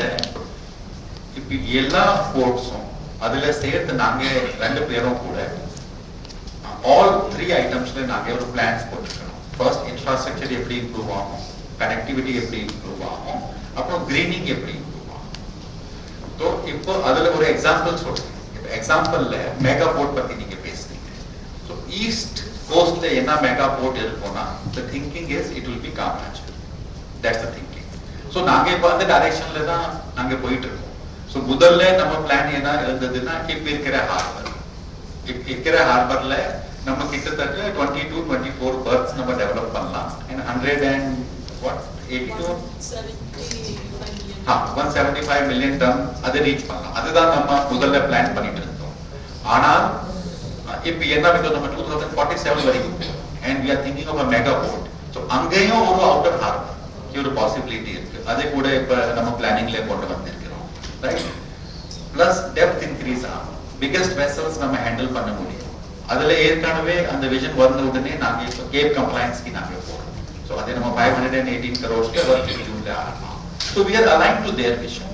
இப்ப எல்லா போர்ட்ஸும் அதுல சேர்த்து நாங்க ரெண்டு பேரும் கூட all 3 ஐட்டம்ஸ்ல நாங்க ஒரு பிளான்ஸ் போட்டுக்கிறோம். ஃபர்ஸ்ட் இன்ஃப்ராஸ்ட்ரக்சர் எப்படி இம்ப்ரூவ் ஆகும், கனெக்டிவிட்டி எப்படி இம்ப்ரூவ் ஆகும், அப்புறம் கிரீனிங் எப்படி இம்ப்ரூவ் ஆகும். तो இப்போ அதுல ஒரு எக்ஸாம்பிள் சொல்றேன். இப்போ எக்ஸாம்பிள்ல மெகா போர்ட் பத்தி நீங்க பேசுறீங்க. சோ ஈஸ்ட் கோஸ்ட்ல என்ன மெகா போர்ட் இருக்கும்னா the thinking is it will be Kamaraj. That's the thinking. So நாங்க இப்ப அந்த டைரக்ஷன்ல தான் நாங்க போயிட்டு இருக்கோம். சோ முதல்ல நம்ம பிளான் என்ன இருந்ததுன்னா இப்ப இருக்கிற ஹார்பர்ல நம்ம கிட்டத்தட்ட 20 to 24 berths நம்ம டெவலப் பண்ணலாம். and 175 million ton அதை ரீச் பண்ணலாம். அதுதான் நம்ம முதல்ல பிளான் பண்ணிட்டு இருந்தோம். ஆனால் இப்ப என்ன நம்ம 2047 வரைக்கும் and we are thinking of a mega port. so அங்கேயும் ஒரு அவுட்டர் ஹார்பர் ஒரு பாசிபிலிட்டி இருக்கு. அதை கூட இப்ப நம்ம பிளானிங்ல கொண்டு வந்திருக்கிறோம், ரைட்? பிளஸ் டெப்த் இன்க்ரீஸ் ஆகும், பிகெஸ்ட் வெசல்ஸ் நம்ம ஹேண்டில் பண்ண முடியும். அதுல ஏற்கனவே அந்த விஷன் வந்த உடனே நாங்க இப்ப கேப் கம்ப்ளைன்ஸ்க்கு நாங்க போறோம். சோ அது நம்ம 518 crores ஒர்க் ஜூன்ல ஆரம்பம். So we are aligned to their vision.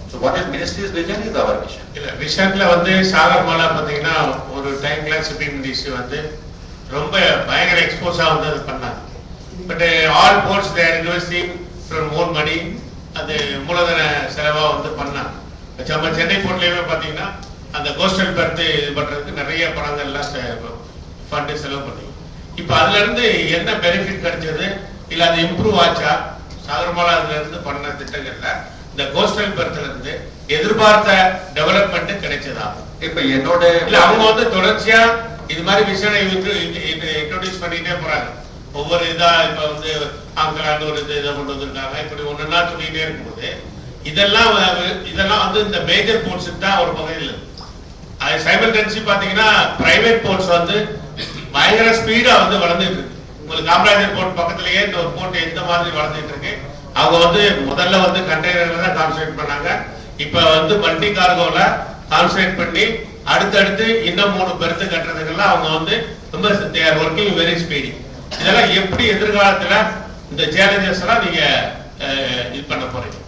So what is ministry's vision is our vision. இல்ல விஷயத்துல வந்து சாகர்மாலா பாத்தீங்கன்னா ஒரு டைம்ல ஷிப்பிங் மினிஸ்ட்ரி வந்து ரொம்ப பயங்கர எக்ஸ்போஸா வந்து அது பண்ணாங்க. But all ports they're investing from own money, அது மூலதன செலவா வந்து பண்ணாங்க. நம்ம சென்னை போர்ட்லயுமே பாத்தீங்கன்னா அந்த கோஸ்டல் பெர்த் இது பண்றதுக்கு நிறைய பணங்கள்லாம் ஃபண்ட் செலவு பண்ணி, இப்ப அதுல இருந்து என்ன பெனிஃபிட் கிடைச்சது இல்ல அது இம்ப்ரூவ் ஆச்சா? சாகர்மாலா அதுல இருந்து பண்ண திட்டங்கள்ல இந்த கோஸ்டல் பெர்த்ல இருந்து எதிர்பார்த்த டெவலப்மெண்ட் கிடைச்சதா? இப்ப என்னோட இல்ல அவங்க வந்து தொடர்ச்சியா இது மாதிரி விஷயம் இன்ட்ரோடியூஸ் பண்ணிட்டே போறாங்க. ஒவ்வொரு இதா இப்ப வந்து ஆங்கலான்னு ஒரு இதை கொண்டு வந்திருக்காங்க, இப்படி ஒண்ணுன்னா சொல்லிட்டே இருக்கும்போது இதெல்லாம் வந்து இந்த மேஜர் போர்ட்ஸுக்கு தான் ஒரு வகையில் அது சைமல்டேனியஸ்லி பாத்தீங்கன்னா பிரைவேட் போர்ட்ஸ் வந்து பயங்கர ஸ்பீடா வந்து வளர்ந்துட்டு இருக்கு. உங்களுக்கு காமராஜர் போர்ட் பக்கத்திலேயே இந்த ஒரு போர்ட் எந்த மாதிரி வளர்ந்துட்டு இருக்கு. அவங்க வந்து முதல்ல வந்து கண்டெய்னர்ல தான் கான்சன்ட்ரேட் பண்ணாங்க, இப்ப வந்து மல்டி கார்கோல கான்சன்ட்ரேட் பண்ணி அடுத்தடுத்து இன்னும் 3 பெருத்து கட்டுறதுக்கெல்லாம் அவங்க வந்து ரொம்ப they are working very speedy. இதெல்லாம் எப்படி எதிர்காலத்துல இந்த சேலஞ்சஸ் எல்லாம் நீங்க இது பண்ண போறீங்க?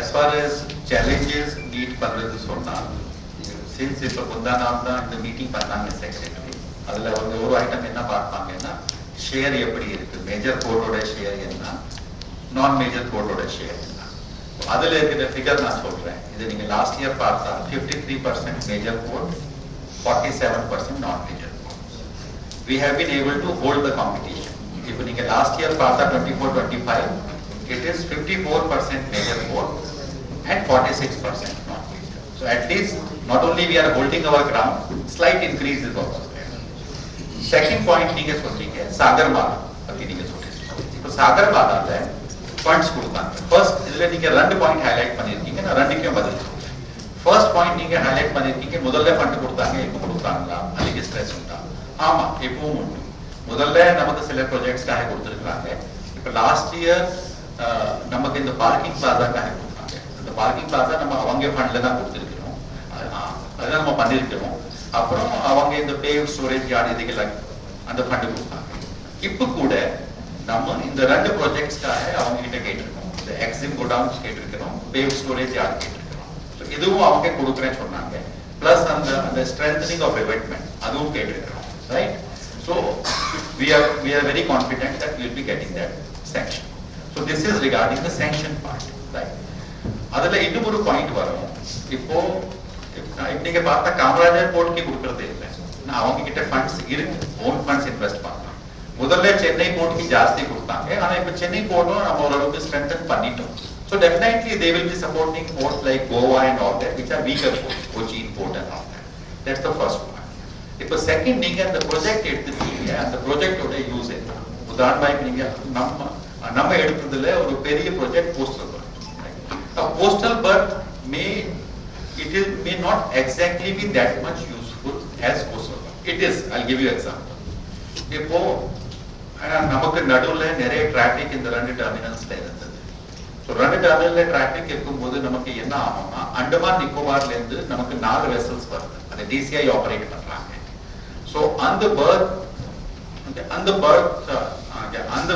as far as challenges meet பண்றது சொன்னா, since இப்ப முந்தா நாள் தான் இந்த மீட்டிங் பண்ணாங்க செக்ரட்டரி, அதுல வந்து ஒரு ஐட்டம் என்ன பார்ப்பாங்கன்னா ஷேர் எப்படி இருக்கு, மேஜர் போர்டோட ஷேர் என்ன, நான் மேஜர் போர்டோட ஷேர் என்ன. அதுல இருக்கிற ஃபிகர் நான் சொல்றேன். இது நீங்க லாஸ்ட் இயர் பார்த்தா 53% மேஜர் போர்ட், 47% நான் major board. We have been able to hold the competition. இப்போ நீங்க லாஸ்ட் இயர் பார்த்தா 24-25, it is 54% major port and 46% non major. So at least not only we are holding our ground, slight increase is also there. Second point நீங்க சொல்றீங்க சாகர்மாலா பத்தி நீங்க சொல்றீங்க. இப்போ சாகர்மாலால funds கொடுத்தாங்க. ஃபர்ஸ்ட் இதுல நீங்க 2 பாயிண்ட் ஹைலைட் பண்ணிருக்கீங்க, நான் 2க்கும் பதில் சொல்றேன். ஃபர்ஸ்ட் பாயிண்ட் நீங்க ஹைலைட் பண்ணிருக்கீங்க, முதல்ல ஃபண்ட் கொடுத்தாங்க, இப்போ கொடுத்தாங்களா அதுக்கு ஸ்ட்ரெஸ் உண்டா? ஆமா, எப்பவும் உண்டு. முதல்ல நமக்கு சில ப்ராஜெக்ட்ஸ்க்காக கொடுத்துருக்காங்க. இப்போ லாஸ்ட் இயர் நமக்கு இந்த பார்க்கிங் பிளாசாக்காக கொடுத்தாங்க. இந்த பார்க்கிங் பிளாசா நம்ம அவங்க ஃபண்ட்ல தான் கொடுத்துருக்கிறோம், அதான் நம்ம பண்ணிருக்கிறோம். அப்புறம் அவங்க இந்த பேவ் ஸ்டோரேஜ் யார்டு இதுக்கெல்லாம் அந்த ஃபண்ட் கொடுத்தாங்க. இப்போ கூட நம்ம இந்த 2 ப்ராஜெக்ட்ஸ்க்காக அவங்க கிட்ட கேட்டிருக்கோம். இந்த எக்ஸிம் கோடவுன்ஸ் கேட்டிருக்கிறோம், பேவ் ஸ்டோரேஜ் யார்டு கேட்டிருக்கிறோம். இதுவும் அவங்க கொடுக்குறேன்னு சொன்னாங்க. பிளஸ் அந்த ஸ்ட்ரென்தனிங் ஆஃப் எவிட்மெண்ட் அதுவும் கேட்டிருக்கிறோம், right? So we are very confident that we will be getting that sanction. So this is regarding the sanction part, right? அதுல இன்னும் ஒரு பாயிண்ட் வரும். இப்போ நீங்க பார்த்தா காமராஜர் போர்ட்க்கு கொடுக்கறது இல்லை, நான் அவங்க கிட்ட ஃபண்ட்ஸ் இருக்கு, ஓன் ஃபண்ட்ஸ் இன்வெஸ்ட் பண்ணலாம். முதல்ல சென்னை போர்ட்க்கு ஜாஸ்தி கொடுத்தாங்க, ஆனா இப்ப சென்னை போர்ட்டும் நம்ம ஓரளவுக்கு ஸ்ட்ரென்தன் பண்ணிட்டோம். So definitely they will be supporting ports like Goa and all that, which are weaker ports, Cochin port and all that. That's the first one. இப்போ செகண்ட் நீங்க அந்த ப்ராஜெக்ட் எடுத்துட்டீங்க, அந்த ப்ராஜெக்டோட யூஸ் என்ன? உதாரணமாக நீங்க நம்ம எடுத்ததுல ஒரு பெரிய project postal birth. Postal birth may not exactly be that much useful as coastal belt. It is. I'll give you example. இப்போ நமக்கு நடுவுல நிறைய டிராபிக் இந்த 2 டெர்மினல்ஸ்ல இருந்தது. ஸோ 2 டெர்மினல்ல டிராபிக் இருக்கும்போது நமக்கு என்ன ஆகும்னா, அண்டமான் நிக்கோபார்ல இருந்து நமக்கு 4 வெசல்ஸ் வருது, அதை DCI ஆபரேட் பண்றாங்க. So அந்த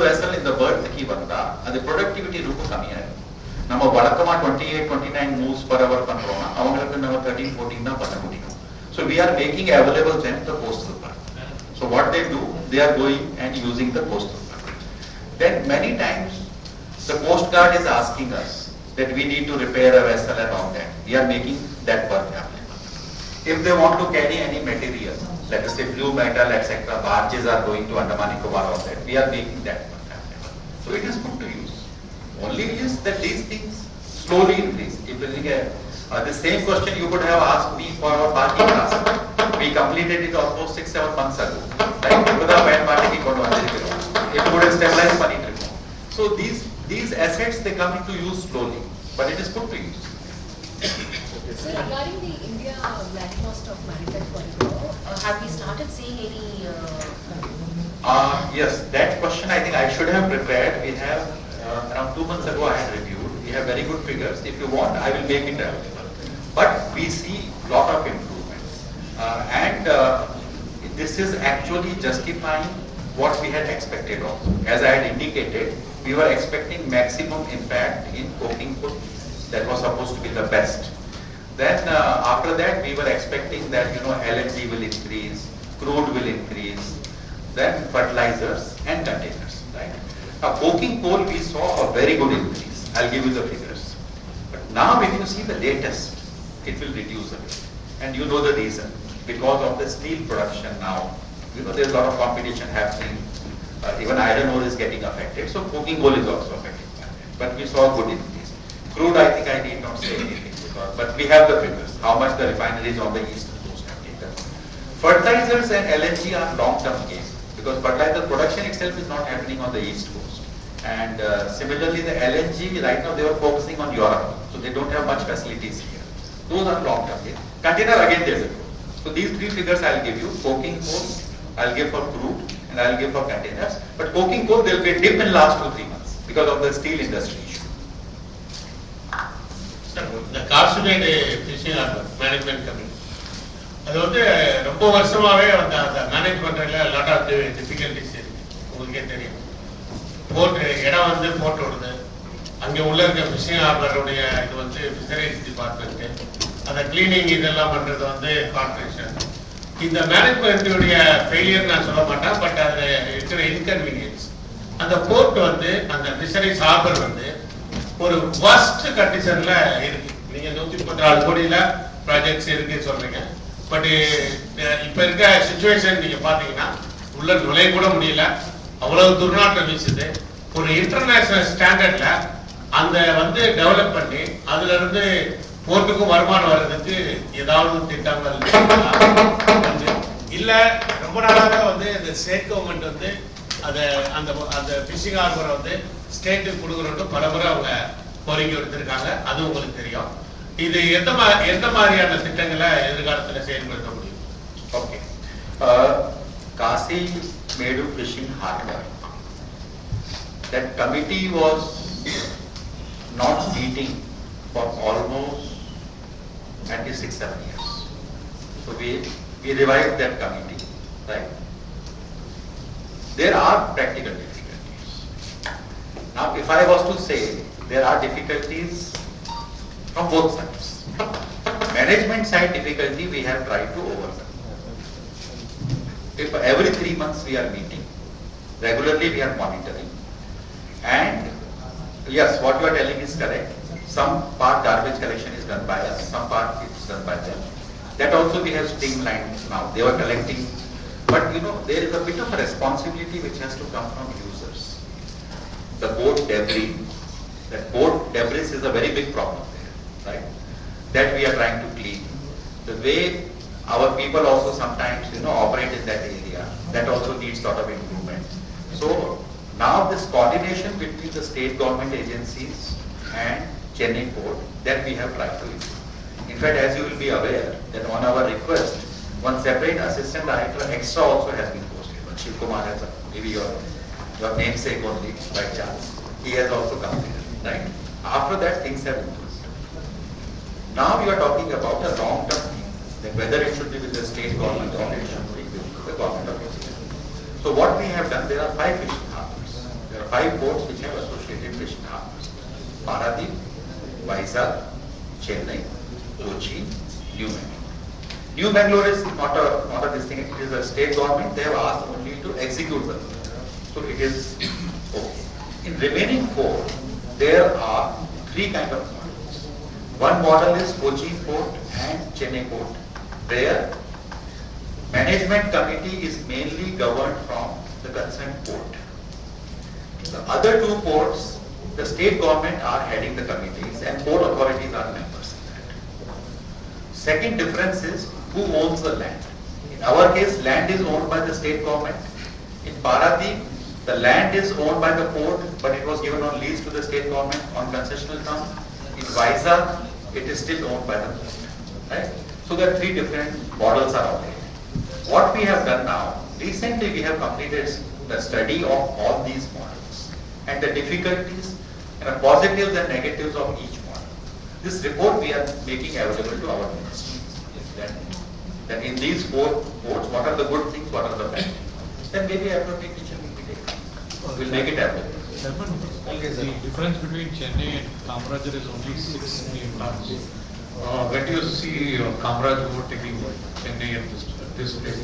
வெசல் இந்த பர்த்க்கு வந்தா அது ப்ரொடக்டிவிட்டி ரொம்ப கம்மியா இருக்கும். நம்ம வழக்கமா 28-29 மூவ்ஸ் per hour பண்றோம்னா அவங்களுக்கு நம்ம 13-14 தான் பண்ண முடியும். So we are making available them the coastal berth. So what they do, they are going and using the coastal berth. Then many times the Coast Guard is asking us that we need to repair a vessel and all that. We are making that berth available. If they want to carry any material, let us say blue metal, etc., barges are going to Andaman Nicobar or that, we are making that berth available. So it is good to use. Only is that these things slowly increase. If the same question you could have asked me for our parking class. We completed it almost 6-7 months ago. Right? Without van parking, it would have stabilized money. So these assets, they come into use slowly, but it is good to use. So regarding the India Black Coast of Maritime Corridor, have we started seeing any? Yes, that question I think I should have prepared. We have around 2 months ago I had reviewed. We have very good figures. If you want, I will make it available. But we see lot of improvements, and this is actually justifying what we had expected of. As I had indicated, we were expecting maximum impact in coking coal. That was supposed to be the best. Then after that, we were expecting that, you know, LNG will increase, crude will increase, then fertilizers and containers, right? Now, coking coal, we saw a very good increase. I'll give you the figures. But now, if you see the latest, it will reduce a bit. And you know the reason. Because of the steel production now, you know, there's a lot of competition happening. Even iron ore is getting affected. So, coking coal is also affected. But we saw a good increase. Crude, I think I need not say anything. But we have the figures, how much the refineries on the east coast have taken. Fertilizers and LNG are long-term game because fertilizer production itself is not happening on the east coast. And similarly, the LNG, right now they are focusing on Europe, so they don't have much facilities here. Those are long-term game. Container, again, there's a growth. So these three figures I'll give you: coking coal, I'll give for crude, and I'll give for containers. But coking coal, there will be a dip in last 2-3 months because of the steel industry issue. இந்த கார்சுமேட் phishing harbour management committee அது வந்து ரொம்ப வருஷமாவே வந்து அந்த manage பண்றதுல lot of difficulties இருக்கு. உங்களுக்கே தெரியும், போர்ட் இடம் வந்து போர்ட் ஓடுது, அங்கே உள்ள இருக்க ஃபிஷிங் ஹார்பருடைய இது வந்து ஃபிஷரிஸ் டிபார்ட்மெண்ட், அந்த கிளீனிங் இதெல்லாம் பண்றது வந்து கார்பரேஷன். இந்த மேனேஜ்மெண்ட்டுடைய ஃபெயிலியர் நான் சொல்ல மாட்டேன், பட் அது இருக்கிற இன்கன்வீனியன்ஸ். அந்த போர்ட் வந்து அந்த ஃபிஷரிஸ் ஹார்பர் வந்து ஒரு வர்ஸ்ட் கண்டிஷன்ல இருக்கு. நீங்க 134 கோடியில ப்ராஜெக்ட்ஸ் இருக்கு சொல்றீங்க, பட் இப்ப இருக்க சிச்சுவேஷன் நீங்க பாத்தீங்கன்னா உள்ள நுழைய கூட முடியல, அவ்வளவு துர்நாற்றம் வீசுது. ஒரு இன்டர்நேஷனல் ஸ்டாண்டர்ட்ல அந்த வந்து டெவலப் பண்ணி அதுல இருந்து போர்ட்டுக்கும் வருமானம் வர்றதுக்கு ஏதாவது திட்டங்கள் இல்ல. ரொம்ப நாளாக வந்து இந்த ஸ்டேட் கவர்மெண்ட் வந்து அந்த ஃபிஷிங் ஹார்பரை வந்து ஸ்டேட்டுக்கு கொடுக்கணும் பலமுறை அவங்க கோரிக்கை எடுத்திருக்காங்க, அது உங்களுக்கு தெரியும். இது எந்த மாதிரியான திட்டங்களை எதிர்காலத்தில் செயல்படுத்த முடியும்? Okay, Kasimedu fishing harbour, that committee was not meeting for almost 96-7 years. So we revived that committee, right? There are practical difficulties. Now, if I was to say, there are difficulties from both sides. Management side difficulty we have tried to overcome. If every 3 months we are meeting, regularly we are monitoring, and yes, what you are telling is correct. Some part garbage collection is done by us, some part is done by them. That also we have streamlined now. They were collecting. But you know, there is a bit of a responsibility which has to come from users. The boat debris, that boat debris is a very big problem there, right? That we are trying to clean. The way our people also sometimes, you know, operate in that area, that also needs sort of improvement. So now this coordination between the state government agencies and Chennai port, that we have tried to improve. In fact, as you will be aware, that on our request, one separate assistant director extra also has been posted. But Shiv Kumar has maybe your namesake only by chance. He has also come here, right? After that, things have improved. Now you are talking about a long-term thing, that whether it should be with the state government or it should be with the government of India. So what we have done, there are 5 fishing harbors. There are 5 ports which have associated fishing harbors: Paradip, Vizag, Chennai, Kochi, New Bangalore. New Bangalore is not a this thing, it is a state government, they have asked only to execute the project. So it is okay. In remaining 4, there are 3 kind of models. One model is Kochi port and Chennai port, where management committee is mainly governed from the concerned port. The other 2 ports, the state government are heading the committees and port authorities are members in that. Second difference is who owns the land. In our case, land is owned by the state government. In Paradip, the land is owned by the port, but it was given on lease to the state government on concessional terms. In Vizag, it is still owned by the port, right? So there are 3 different models are out there. What we have done now, recently we have completed the study of all these models and the difficulties and the positives and negatives of each model. This report we are making available to our ministry. Then in these 4 ports, what are the good things, what are the bad things? Then maybe appropriate decision will be taken. We'll make it available. Chairman, the difference between Chennai and Kamarajar is only 6 million tons. When do you see Kamarajar overtaking Chennai at this place?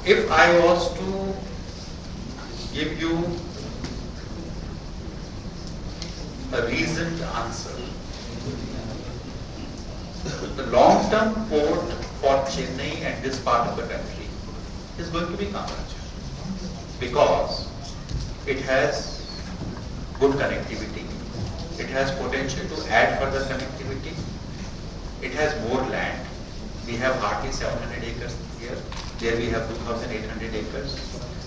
If I was to give you a reasoned answer, the long-term port for Chennai and this part of the country is going to be Kamarajar, because it has good connectivity, it has potential to add further connectivity, it has more land. We have hardly 700 acres here, there we have 2,800 acres.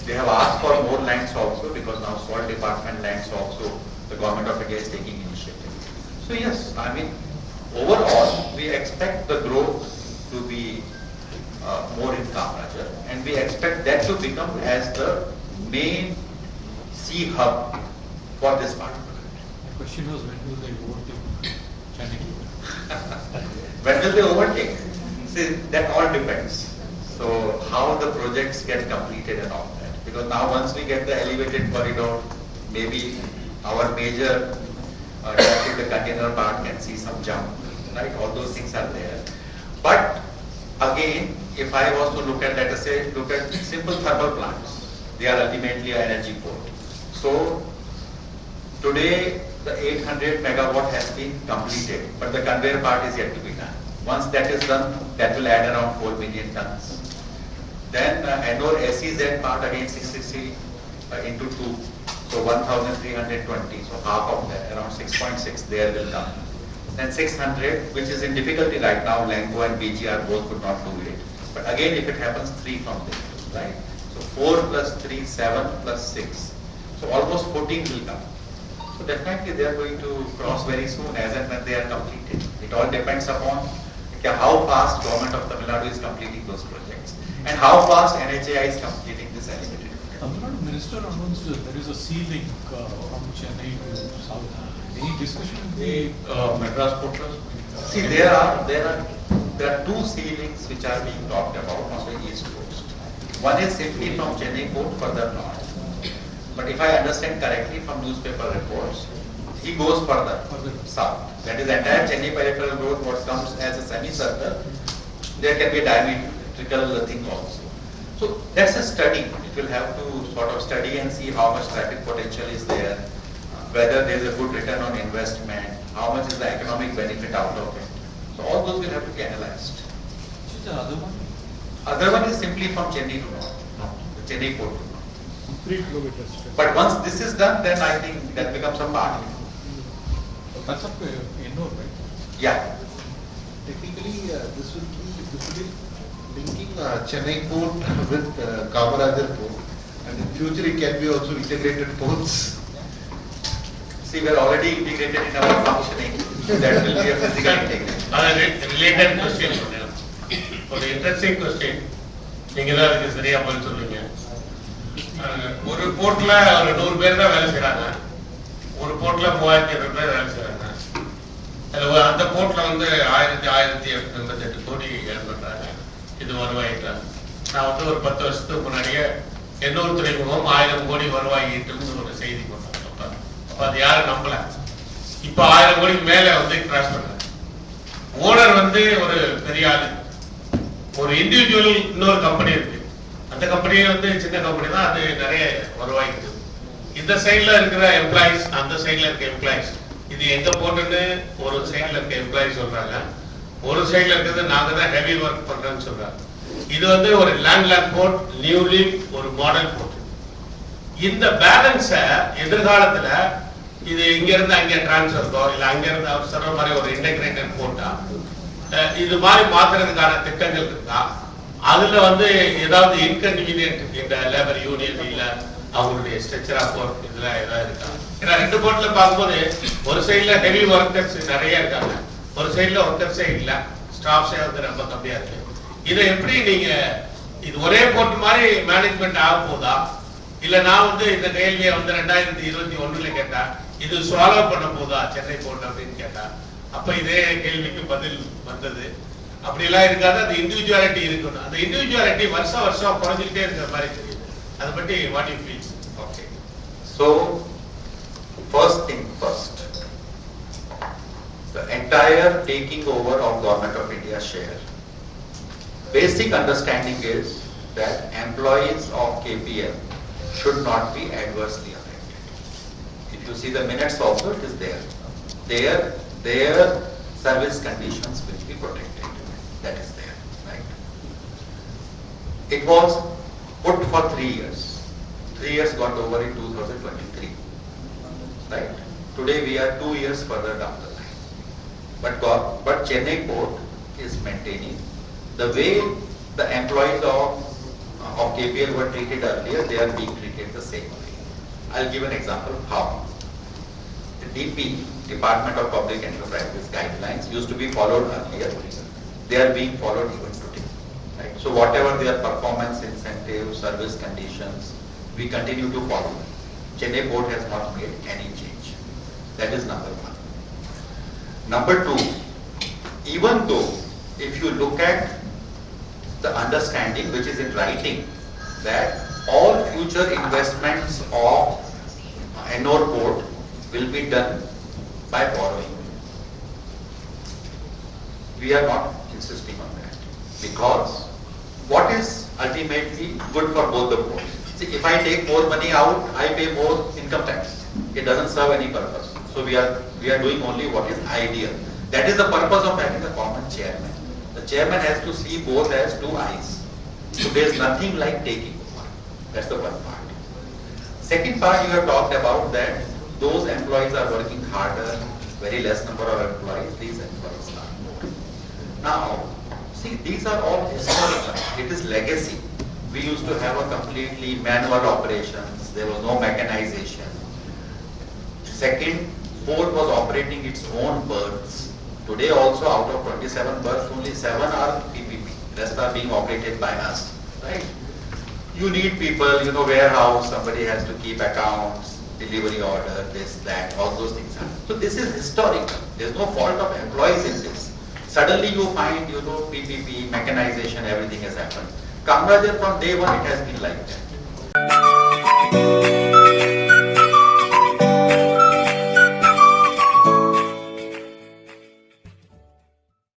They have asked for more lands also, because now salt department lands also, the government of India is taking initiative. So yes, I mean, overall, we expect the growth to be more in Kamarajar, and we expect that to become as the main sea hub for this part of the country. The question was, when will they overtake Chennai? When will they overtake? See, that all depends. So how the projects get completed and all that. Because now once we get the elevated corridor, maybe our major traffic, the container part can see some jump, right? All those things are there. But again, if I was to look at, let us say, look at simple thermal plants, they are ultimately an energy port. So today the 800 megawatt has been completed, but the conveyor part is yet to be done. Once that is done, that will add around 4 million tons. Then Ennore SEZ part again 660 into 2, so 1,320, so half of that, around 6.6 there will come. Then 600, which is in difficulty right now, Lanco and BGR both could not do it. But again, if it happens, 3 from there, right? So 4 plus 3, 7 plus 6. So almost 14 will come. So definitely they are going to cross very soon, as and when they are completed. It all depends upon how fast government of Tamil Nadu is completing those projects, and how fast NHAI is completing this elevated. Tamil Nadu Minister announced that there is a sea link from Chennai to south. Any discussion with the Madras Port Trust? See, there are 2 sea links which are being talked about on the east coast. One is simply from Chennai port further north. But if I understand correctly from newspaper reports, he goes further south. That is entire Chennai peripheral road, what comes as a semicircle, there can be a diametrical thing also. So that's a study. It will have to sort of study and see how much traffic potential is there, whether there is a good return on investment, how much is the economic benefit out of it. So all those will have to be analyzed. Which is the other one? Other one is simply from Chennai to north, the Chennai port to north. 3 kilometers. But once this is done, then I think that becomes a part. That's up to Ennore, right? Yeah. Technically, this will be linking Chennai port with Kamarajar port, and in future it can be also integrated ports. See, we are already integrated in our functioning. That will be a physical integration. Related question. ஒரு interesting question, நீங்க தான் அதுக்கு சரியா பதில் சொல்லுங்க. ஒரு போர்ட்ல ஒரு 100 பேர் தான் வேலை செய்யறாங்க, ஒரு போர்ட்ல 3200 பேர் வேலை செய்யறாங்க. அந்த போர்ட்ல வந்து 1188 கோடி ஏர்ன் பண்றாங்க. இது வருவாயிட்டாங்க. நான் வந்து ஒரு 10 வருஷத்துக்கு முன்னாடியே எண்ணூர் துறைமுகம் 1000 கோடி வருவாய் ஈட்டுன்னு ஒரு செய்தி போட்டாங்க. அப்ப அது யாரும் நம்பல. இப்ப 1000 கோடிக்கு மேல வந்து கிராஸ் பண்றாங்க. ஓனர் வந்து ஒரு பெரிய ஆளு, ஒரு இண்டிவிஜுவல் இன்னொரு கம்பெனி இருக்கு, அந்த கம்பெனி வந்து சின்ன கம்பெனி தான், அது நிறைய வருவாய் இருக்கு. இந்த சைட்ல இருக்கிற எம்ப்ளாயிஸ், அந்த சைட்ல இருக்க எம்ப்ளாயிஸ், இது எங்க போட்டுன்னு ஒரு சைட்ல இருக்க எம்ப்ளாயிஸ் சொல்றாங்க, ஒரு சைட்ல இருக்கிறது நாங்க தான் ஹெவி ஒர்க் பண்றோம்னு சொல்றாங்க. இது வந்து ஒரு லேண்ட் போர்ட், நியூலி ஒரு மாடல் போர்ட். இந்த பேலன்ஸ எதிர்காலத்துல இது இங்க இருந்து அங்க டிரான்ஸ்ஃபர்க்கோ இல்ல அங்க இருந்து அவர் சொல்ற மாதிரி ஒரு இன்டகிரேட்டட் போர்ட்டா இது மாதிரி மாத்துறதுக்கான திட்டங்கள் இருக்கா? அதுல வந்து ஏதாவது இன்கன்வீனியன்ட் இந்த லேபர் யூனியன் இல்ல அவங்களுடைய ஸ்ட்ரக்சர் ஆஃப் ஒர்க் இதுல ஏதாவது இருக்கா? ஏன்னா 2 போர்ட்ல பார்க்கும்போது ஒரு சைட்ல ஹெவி ஒர்க்கர்ஸ் நிறைய இருக்காங்க, ஒரு சைட்ல ஒர்க்கர்ஸே இல்ல, ஸ்டாஃப்ஸே வந்து ரொம்ப கம்மியா இருக்கு. இதை எப்படி நீங்க இது ஒரே போர்ட் மாதிரி மேனேஜ்மெண்ட் ஆக போதா, இல்ல நான் வந்து இந்த கேள்வியை வந்து 2021 கேட்டா இது சால்வ் பண்ண போதா சென்னை போர்ட் அப்படின்னு கேட்டா, அப்ப இதே கேள்விக்கு பதில் வந்தது. அப்படி எல்லாம் இருக்காது, அது இண்டிவிஜுவாலிட்டி இருக்கணும். அந்த இண்டிவிஜுவாலிட்டி வருஷம் குறைஞ்சிக்கிட்டே இருக்கிற மாதிரி தெரியுது. அதை பற்றி what you feel? Okay. So, first thing first, the entire taking over of Government of India share. Basic understanding is that employees of KPL should not be adversely affected. If you see the minutes also, it is there. Their service conditions will be protected. That is there, right? It was put for 3 years. 3 years got over in 2023, right? Today we are 2 years further down the line. But Chennai Port is maintaining the way the employees of KPL were treated earlier, they are being treated the same way. I'll give an example how. The DP, Department of Public Enterprises guidelines used to be followed earlier. They are being followed even today. Right? So whatever their performance incentives, service conditions, we continue to follow. Chennai Port has not made any change. That is number one. Number two, even though if you look at the understanding which is in writing that all future investments of Ennore Port will be done by borrowing. We are not insisting on that because what is ultimately good for both the ports? See, if I take more money out, I pay more income tax. It doesn't serve any purpose. So we are doing only what is ideal. That is the purpose of having a common chairman. The chairman has to see both as two eyes. So there is nothing like taking over. That's the one part. Second part, you have talked about that those employees are working harder, very less number of employees, these employees are more. Now, see, these are all historical. It is legacy. We used to have a completely manual operations. There was no mechanization. Second, port was operating its own berths. Today also out of 27 berths, only 7 are PPP. Rest are being operated by us, right? You need people, warehouse, somebody has to keep accounts, delivery order, this, that, all those things happen. So this is historical. There's no fault of employees in this. Suddenly you find, PPP, mechanization, everything has happened. Kamarajar from day one, it has been like that.